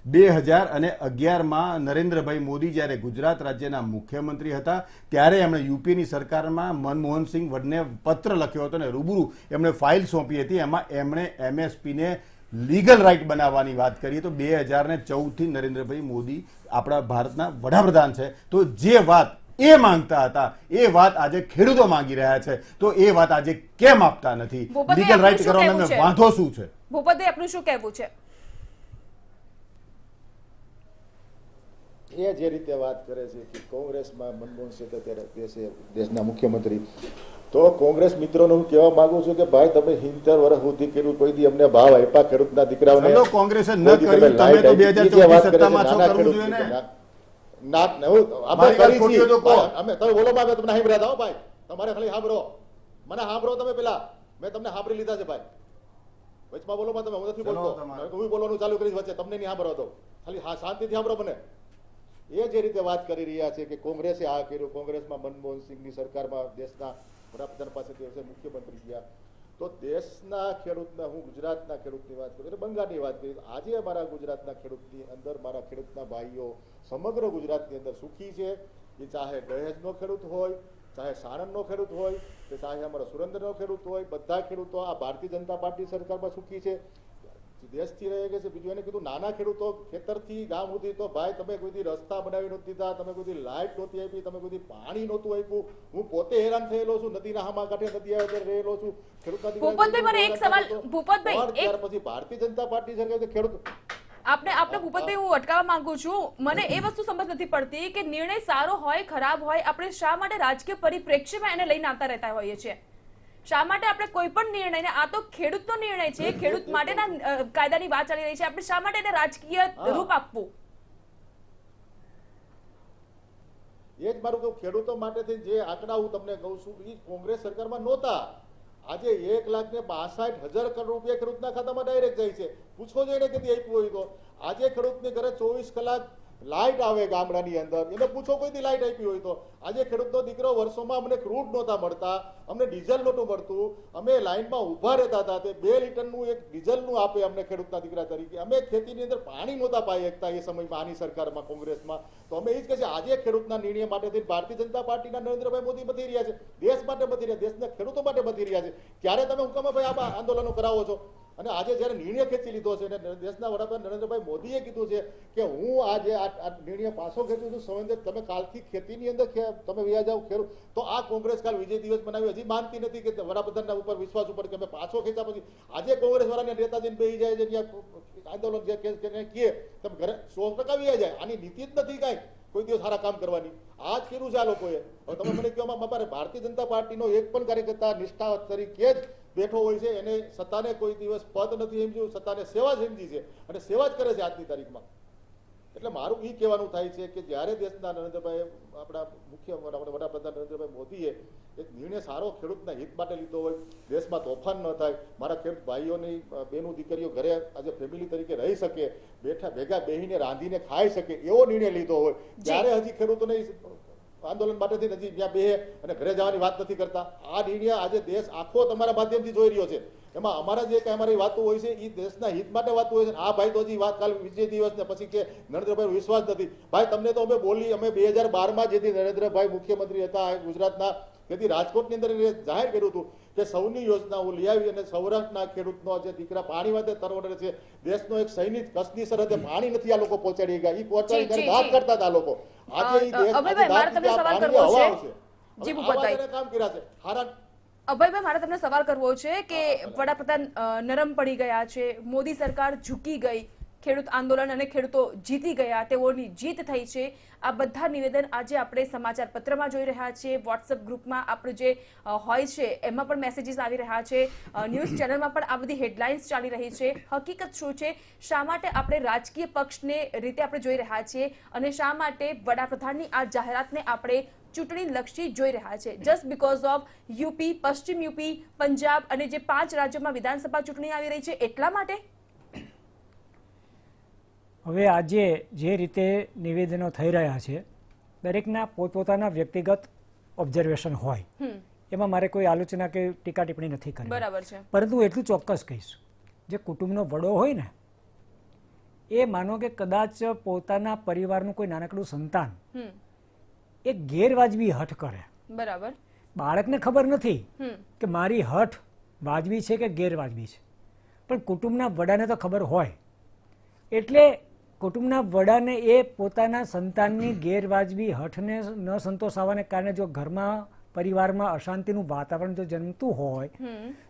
2011માં નરેન્દ્રભાઈ મોદી જ્યારે ગુજરાત રાજ્યના મુખ્યમંત્રી હતા ત્યારે એમણે યુપીની સરકારમાં મનમોહનસિંહ વડને પત્ર લખ્યો હતો અને રૂબરૂ એમણે ફાઇલ સોંપી હતી. એમાં એમણે એમએસપીને લીગલ રાઇટ બનાવવાની વાત કરીએ તો 2014થી નરેન્દ્રભાઈ મોદી આપણા ભારતના વડાપ્રધાન છે. તો જે વાત એ માંગતા હતા એ વાત આજે ખેડૂતો માંગી રહ્યા છે, તો એ વાત આજે કેમ આપતા નથી? લીગલ રાઇટ કરવાનો વાંધો શું છે? ભૂપતભાઈ, આપનું શું કહેવું છે? એ જે રીતે વાત કરે છે કે કોંગ્રેસમાં મનમોહન સિંહ અત્યારે દેશના મુખ્યમંત્રી, તો કોંગ્રેસ મિત્રોને હું કહેવા માંગુ છું કે ભાઈ તમે 70 વર્ષ સુધી કર્યું, કોઈ દી અમને ભાવ આપ્યા ખેડૂતના દીકરાઓને? કોંગ્રેસે ન કર્યું, તમે તો 2014 સત્તામાં છો, કરવું જોઈએ ને. અમે તમે બોલો માં તમને સાંભળ્યા હતા ભાઈ, તમારે ખાલી સાંભળો, મને સાંભળો તમે પેલા, મેં તમને સાંભળી લીધા છે ભાઈ. વચમાં બોલો માં તમે, હું નથી બોલતો, હું બોલવાનું ચાલુ કરીશ વચ્ચે, તમને નહીં સાંભળો તો ખાલી શાંતિથી સાંભળો મને. એ જે રીતે વાત કરી રહ્યા છે કે કોંગ્રેસે આ કર્યું, કોંગ્રેસમાં મનમોહનસિંહની સરકારમાં દેશના વડાપ્રધાન પાસેથી મુખ્યમંત્રી ગયા, તો દેશના ખેડૂતના, હું ગુજરાતના ખેડૂતની વાત કરું, બંગાળની વાત કરી, આજે અમારા ગુજરાતના ખેડૂતની અંદર, મારા ખેડૂતના ભાઈઓ સમગ્ર ગુજરાતની અંદર સુખી છે. એ ચાહે દહેજનો ખેડૂત હોય, ચાહે સાણંદનો ખેડૂત હોય, કે ચાહે અમારા સુરેન્દ્રનો ખેડૂત હોય, બધા ખેડૂતો આ ભારતીય જનતા પાર્ટી સરકારમાં સુખી છે, દેશથી રહે છે. બીજું એને કીધું નાના ખેડૂતો ખેતરથી ગામ સુધી, તો ભાઈ તમે કોઈ રસ્તા બનાવી નહોતી દીધા, તમે કોઈ લાઇટ નહોતી આપી, તમે કોઈ પાણી નહોતું આપ્યું. હું પોતે હેરાન થયેલો છું, નદીના હામા કાંઠે નદી આવે રહેલો છું. ખેડૂત પછી ભારતીય જનતા પાર્ટી સરકાર ખેડૂત આપણે ભૂપતભાઈ, હું અટકાવવા માંગુ છું. મને એ વસ્તુ સમજ નથી પડતી કે નિર્ણય સારો હોય ખરાબ હોય, આપણે શા માટે રાજકીય પરિપ્રેક્ષ્યમાં એને લઈને આવતા રહેતા હોઈએ છીએ? શા માટે આપણે કોઈ પણ નિર્ણયને, આ તો ખેડૂતનો નિર્ણય છે, ખેડૂત માટેના કાયદાની વાત ચાલી રહી છે, આપણે શા માટે એને રાજકીય રૂપ આપવું? એ જ મારું કહું, ખેડૂતો માટે જે આંકડા હું તમને કહું છું એ કોંગ્રેસ સરકારમાં નહોતા. આજે 1,62,000 કરોડ રૂપિયા ખેડૂતના ખાતામાં ડાયરેક્ટ જાય છે. પૂછો જો એને કદી આપ્યું હોય તો. આજે ખેડૂતને ઘરે 24 કલાક લાઇટ આવે ગામડાની અંદર, એને પૂછો કોઈથી લાઇટ આપી હોય તો. આજે ખેડૂતનો દીકરો વર્ષોમાં અમને ક્રૂડ નહોતા મળતા, અમને ડીઝલ નહોતું મળતું, અમે લાઇનમાં ઊભા રહેતા હતા, તે 2 લીટરનું એક ડીઝલનું આપે અમને ખેડૂતના દીકરા તરીકે. અમે ખેતીની અંદર પાણી નહોતા પાઈ શકતા એ સમયમાં આની સરકારમાં, કોંગ્રેસમાં. તો અમે એ જ કહે છે, આજે ખેડૂતના નિર્ણય માટે ભારતીય જનતા પાર્ટીના નરેન્દ્રભાઈ મોદી બધી રહ્યા છે, દેશ માટે બધી રહ્યા, દેશના ખેડૂતો માટે બધી રહ્યા છે. ત્યારે તમે હુકમ ભાઈ આ આંદોલનો કરાવો છો? અને આજે જયારે નિર્ણય ખેંચી લીધો છે, દેશના વડાપ્રધાન નરેન્દ્રભાઈ મોદીએ કીધું છે કે હું આજે આ નિર્ણય પાછો ખેંચું છું, સંબંધિત તમે કાલથી ખેતીની અંદર તમે વ્યા જાઓ ખેડૂત. તો આ કોંગ્રેસ કાલ વિજય દિવસ મનાવ્યો, હજી માનતી નથી કે વડાપ્રધાનના ઉપર વિશ્વાસ ઉપર કે અમે પાછો ખેંચ્યા પછી આજે કોંગ્રેસ વાળાને નેતાજીને બેસી જાય છે, આંદોલન જે કહે તમે ઘરે 100% વ્યા જાય. આની નીતિ જ નથી કાંઈ કોઈ દિવસ સારા કામ કરવાની. આ જ કર્યું છે આ લોકોએ. હવે તમે મને કહો, અમારે ભારતીય જનતા પાર્ટીનો એક પણ કાર્યકર્તા નિષ્ઠા તરીકે જ બેઠો હોય છે, એને સત્તાને કોઈ દિવસ પદ નથી સમજ્યું, સત્તાને સેવા જ સમજી છે અને સેવા જ કરે છે આજની તારીખમાં. એટલે મારું એ કહેવાનું થાય છે કે જ્યારે દેશના નરેન્દ્રભાઈ, આપણા મુખ્ય વડાપ્રધાન નરેન્દ્રભાઈ મોદીએ એક નિર્ણય સારો ખેડૂતના હિત માટે લીધો હોય, દેશમાં તોફાન ન થાય, મારા ખેડૂત ભાઈઓની બેનું દીકરીઓ ઘરે આજે ફેમિલી તરીકે રહી શકે, ભેગા બેહીને રાંધીને ખાઈ શકે, એવો નિર્ણય લીધો હોય, ત્યારે હજી ખેડૂતોને આંદોલન માટેથી હજી ત્યાં બે અને ઘરે જવાની વાત નથી કરતા. આ નિર્ણય આજે દેશ આખો તમારા માધ્યમથી જોઈ રહ્યો છે. એમાં અમારા જે કઈ અમારી વાતો હોય છે એ દેશના હિત માટે વાતો હોય છે. આ ભાઈ તો હજી વાત કાલ વિજય દિવસ ને પછી કે નરેન્દ્રભાઈ વિશ્વાસ નથી. ભાઈ તમને તો અમે બોલી, અમે 2012માં જેથી નરેન્દ્રભાઈ મુખ્યમંત્રી હતા ગુજરાતના, તેથી રાજકોટની અંદર એને જાહેર કર્યું હતું કે સૌની યોજના હું લઈ આવી અને સૌરાષ્ટ્રના ખેડૂતનો જે દીકરા પાણી માટે તરવડે છે, દેશનો એક સૈનિક કચ્છની સરહદે પાણી નથી આ લોકો પહોંચાડી ગયા, એ પહોંચાડી વાત કરતા હતા લોકો. આજે એ દેશ અભયભાઈ, મારે તમને સવાલ કરવો છે. જી ભૂપતભાઈ, કામ કર્યા છે હારા. અભયભાઈ, મારે તમને સવાલ કરવો છે કે વડાપ્રધાન નરમ પડી ગયા છે, મોદી સરકાર ઝૂકી ગઈ, ખેડૂત આંદોલન અને ખેડૂતો જીતી ગયા, તેઓની જીત થઈ છે. આ બધા નિવેદન આજે આપણે સમાચાર પત્રમાં જોઈ રહ્યા છીએ, વોટ્સએપ ગ્રુપમાં આપણે જે હોય છે એમાં પણ મેસેજીસ આવી રહ્યા છે, ન્યૂઝ ચેનલમાં પણ આ બધી હેડલાઇન્સ ચાલી રહી છે. હકીકત શું છે? શા માટે આપણે રાજકીય પક્ષને રીતે આપણે જોઈ રહ્યા છીએ અને શા માટે વડાપ્રધાનની આ જાહેરાતને આપણે ચૂંટણી લક્ષી જોઈ રહ્યા છે? જસ્ટ બીકોઝ ઓફ યુપી, પશ્ચિમ યુપી, પંજાબ અને જે 5 રાજ્યોમાં વિધાનસભા ચૂંટણી આવી રહી છે એટલા માટે? હવે આજે જે રીતે નિવેદનો થઈ રહ્યા છે, દરેકના પોતપોતાના વ્યક્તિગત ઓબ્ઝર્વેશન હોય, એમાં મારે કોઈ આલોચના કે ટીકા ટિપ્પણી નથી કરવી. બરાબર છે. પરંતુ એટલું ચોક્કસ કહીશ, જે કુટુંબનો વડો હોય ને, એ માનો કે કદાચ પોતાના પરિવારનું કોઈ નાનકડું સંતાન એ ગેરવાજબી હઠ કરે, બરાબર, બાળકને ખબર નથી કે મારી હઠ વાજબી છે કે ગેરવાજબી છે, પણ કુટુંબના વડાને તો ખબર હોય. એટલે કુટુંબના વડાને એ પોતાના સંતાનની ગેરવાજબી હઠને ન સંતોષાવાને કારણે જો ઘરમાં પરિવારમાં અશાંતિનું વાતાવરણ જો જન્મતું હોય,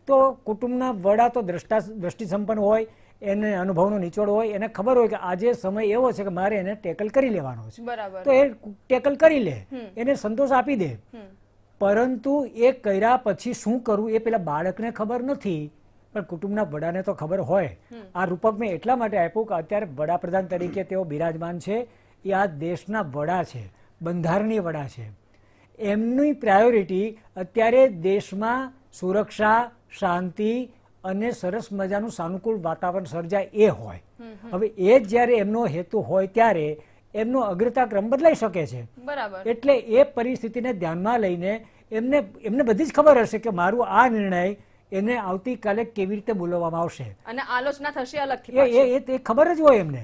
તો કુટુંબના વડા તો દ્રષ્ટિ સંપન્ન હોય, એને અનુભવનો નિચોડ હોય, એને ખબર હોય કે આજે સમય એવો છે કે મારે એને ટેકલ કરી લેવાનો છે, તો એ ટેકલ કરી લે, એને સંતોષ આપી દે. પરંતુ એ કર્યા પછી શું કરવું એ પેલા બાળકને ખબર નથી, પણ કુટુંબના વડાને તો ખબર હોય. આ રૂપક મેં એટલા માટે આપ્યું કે અત્યારે વડાપ્રધાન તરીકે તેઓ બિરાજમાન છે, એ આ દેશના વડા છે, બંધારણીય વડા છે. એમની પ્રાયોરિટી અત્યારે દેશમાં સુરક્ષા, શાંતિ અને સરસ મજાનું સાનુકૂળ વાતાવરણ સર્જાય એ હોય. હવે એ જ જ્યારે એમનો હેતુ હોય ત્યારે એમનો અગ્રતા ક્રમ બદલાઈ શકે છે. બરાબર. એટલે એ પરિસ્થિતિને ધ્યાનમાં લઈને એમને બધી જ ખબર હશે કે મારું આ નિર્ણય એને આવતીકાલે કેવી રીતે બોલવામાં આવશે અને આલોચના થશે અલગથી. એ ખબર જ હોય એમને.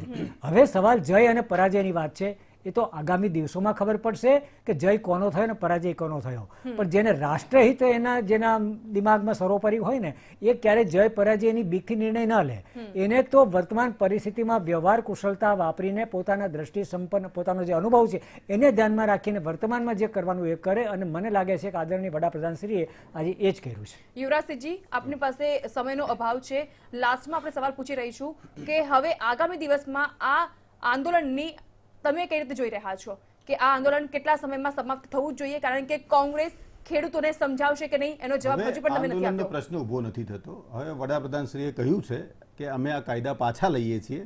હવે સવાલ જય અને પરાજયની વાત છે, એ તો આગામી દિવસોમાં ખબર પડશે કે જય કોનો થયો ને પરાજય કોનો થયો. પણ જેને રાષ્ટ્રહિત જેના દિમાગમાં સર્વોપરી હોય ને, એ ક્યારે જય પરાજયની બીકથી નિર્ણય ન લે. એને તો વર્તમાન પરિસ્થિતિમાં વ્યવહાર કુશળતા વાપરીને પોતાના દ્રષ્ટિ સંપન્ન પોતાનો જે અનુભવ છે એને ધ્યાનમાં રાખીને વર્તમાનમાં જે કરવાનું એ કરે. અને મને લાગે છે કે આદરણીય વડાપ્રધાનશ્રીએ આજે એ જ કર્યું છે. યુવરાજસિંહજી, આપની પાસે સમયનો અભાવ છે, લાસ્ટમાં આપણે સવાલ પૂછી રહીશું કે હવે આગામી દિવસમાં આ આંદોલનની તમે કઈ રીતે જોઈ રહ્યા છો કે આ આંદોલન કેટલા સમયમાં સમાપ્ત થવું જોઈએ? કારણ કે કોંગ્રેસ ખેડૂતોને સમજાવશે કે નહીં એનો જવાબ હજુ પણ તમે નથી આપતો. પ્રશ્ન ઉભો નથી થતો. હવે વડાપ્રધાનશ્રીએ કહ્યું છે કે અમે આ કાયદા પાછા લઈએ છીએ.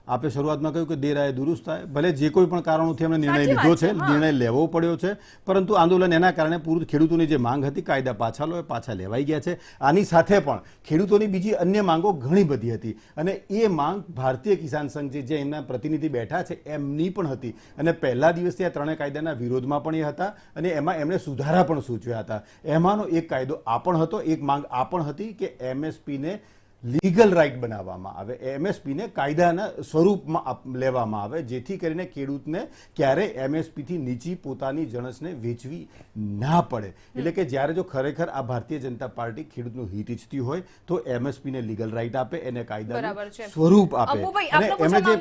આપે શરૂઆતમાં કહ્યું કે દેર આયે દુરુસ્ત થાય. ભલે જે કોઈ પણ કારણોથી અમને નિર્ણય લીધો છે, નિર્ણય લેવો પડ્યો છે, પરંતુ આંદોલન એના કારણે પૂરું ખેડૂતોની જે માંગ હતી કાયદા પાછા લો, એ પાછા લેવાઈ ગયા છે. આની સાથે પણ ખેડૂતોની બીજી અન્ય માંગો ઘણી બધી હતી અને એ માંગ ભારતીય કિસાન સંઘ જે એમના પ્રતિનિધિ બેઠા છે એમની પણ હતી. અને પહેલા દિવસથી આ ત્રણેય કાયદાના વિરોધમાં પણ એ હતા અને એમાં એમણે સુધારા પણ સૂચવ્યા હતા. એમાંનો એક કાયદો આ પણ હતો, એક માંગ આ પણ હતી કે એમએસપીને લીગલ રાઇટ બનાવવામાં આવે, એમએસપીને કાયદાના સ્વરૂપમાં લેવામાં આવે, જેથી કરીને ખેડૂતને ક્યારે એમએસપીથી નીચી પોતાની જણસને વેચવી ના પડે. એટલે કે જ્યારે જો ખરેખર આ ભારતીય જનતા પાર્ટી ખેડૂતનું હિત ઈચ્છતી હોય તો એમએસપીને લીગલ રાઇટ આપે, એને કાયદાનું સ્વરૂપ આપે. અને એમણે જે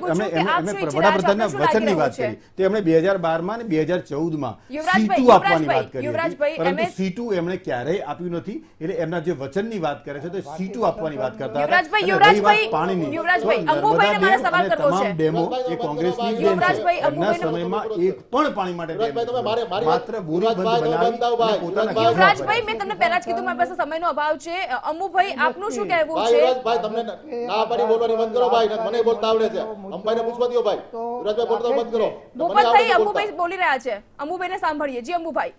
વડાપ્રધાનના વચનની વાત કરી તો એમણે 2012માં અને 2014માં સીટુ આપવાની વાત કરી હતી, પરંતુ સીટુ એમણે ક્યારેય આપ્યું નથી. એટલે એમના જે વચનની વાત કરે છે તો સીટુ આપવાની વાત કરે. બોલી રહ્યા છે, અંબુભાઈ ને સાંભળીએ. જી અંબુભાઈ.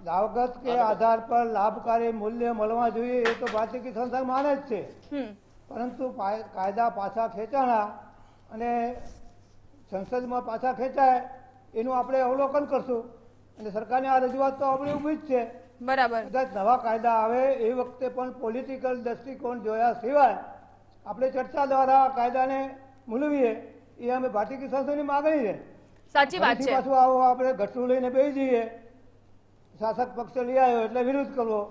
લાગત કે આધાર પર લાભકારી મૂલ્ય મળવા જોઈએ એ તો ભારતીય કિસાન સંઘ માને જ છે, પરંતુ કાયદા પાછા ખેંચાણા અને સંસદમાં પાછા ખેંચાય એનું આપણે અવલોકન કરશું અને સરકારની આ રજૂઆત તો આપણે ઊભી જ છે. બરાબર. કદાચ નવા કાયદા આવે એ વખતે પણ પોલિટિકલ દ્રષ્ટિકોણ જોયા સિવાય આપણે ચર્ચા દ્વારા કાયદાને મૂલવીએ એ અમે ભારતીય કિસાન સંઘની માગણી છે. સાચી વાત છે. પાછું આવો આપણે ઘટતું લઈને બેસી જઈએ શાસક પક્ષે લઈ આવ્યો એટલે વિરોધ કરવો.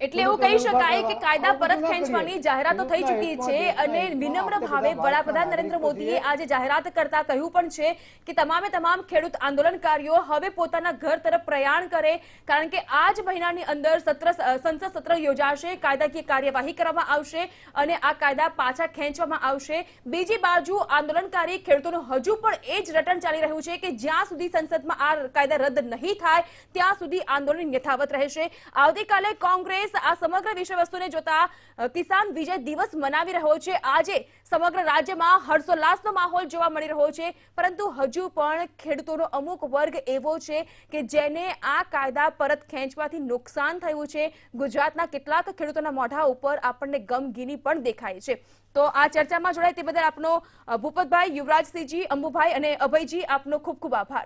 એટલે એવું કહી શકાય કે કાયદા પરત ખેંચવાની જાહેરાતો થઈ ચૂકી છે અને વિનમ્ર ભાવે વડાપ્રધાન નરેન્દ્ર મોદીએ આજે જાહેરાત કરતા કહ્યું પણ છે કે તમામે તમામ ખેડૂત આંદોલનકારીઓ હવે પોતાના ઘર તરફ પ્રયાણ કરે, કારણ કે આ જ મહિનાની અંદર સંસદ સત્ર યોજાશે, કાયદાકીય કાર્યવાહી કરવામાં આવશે અને આ કાયદા પાછા ખેંચવામાં આવશે. બીજી બાજુ આંદોલનકારી ખેડૂતોનું હજુ પણ એ જ રટણ ચાલી રહ્યું છે કે જ્યાં સુધી સંસદમાં આ કાયદા રદ નહીં થાય ત્યાં સુધી આંદોલન યથાવત રહેશે. આવતીકાલે કોંગ્રેસ આ સમગ્ર વિષય વસ્તુને જોતા કિસાન વિજય દિવસ મનાવી રહ્યો છે. આજે સમગ્ર રાજ્યમાં હર્ષોલ્લાસનો માહોલ જોવા મળી રહ્યો છે, પરંતુ હજુ પણ ખેડૂતોનો અમુક વર્ગ એવો છે કે જેને આ કાયદા પરત ખેંચવાથી નુકસાન થયું છે. ગુજરાતના કેટલાક ખેડૂતોના મોઢા ઉપર આપણને ગમગીની પણ દેખાય છે. તો આ ચર્ચામાં જોડાય તે બદલ આપનો ભૂપતભાઈ, યુવરાજસિંહજી, અંબુભાઈ અને અભયજી, આપનો ખૂબ ખૂબ આભાર.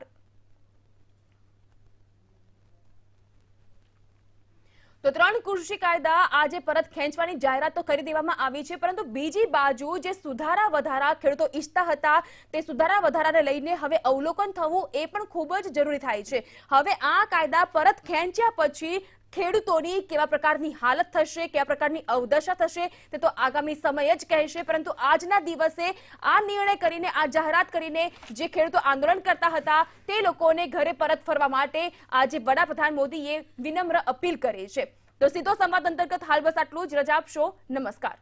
તો 3 કૃષિ કાયદા આજે પરત ખેંચવાની જાહેરાત તો કરી દેવામાં આવી છે, પરંતુ બીજી બાજુ જે સુધારા વધારા ખેડૂતો ઈચ્છતા હતા તે સુધારા વધારાને લઈને હવે અવલોકન થવું એ પણ ખૂબ જ જરૂરી થાય છે. હવે આ કાયદા પરત ખેંચ્યા પછી ખેડૂતોની કેવા પ્રકારની હાલત થશે, કેવા પ્રકારની અવદશા થશે તે તો આગામી સમય જ કહેશે. પરંતુ આજના દિવસે આ નિર્ણય કરીને, આ જાહેરાત કરીને જે ખેડૂતો આંદોલન કરતા હતા તે લોકોને ઘરે પરત ફરવા માટે આજે વડાપ્રધાન મોદીએ વિનમ્ર અપીલ કરી છે. તો સીધો સંવાદ અંતર્ગત હાલ બસ આટલું જ. રજા આપશો. નમસ્કાર.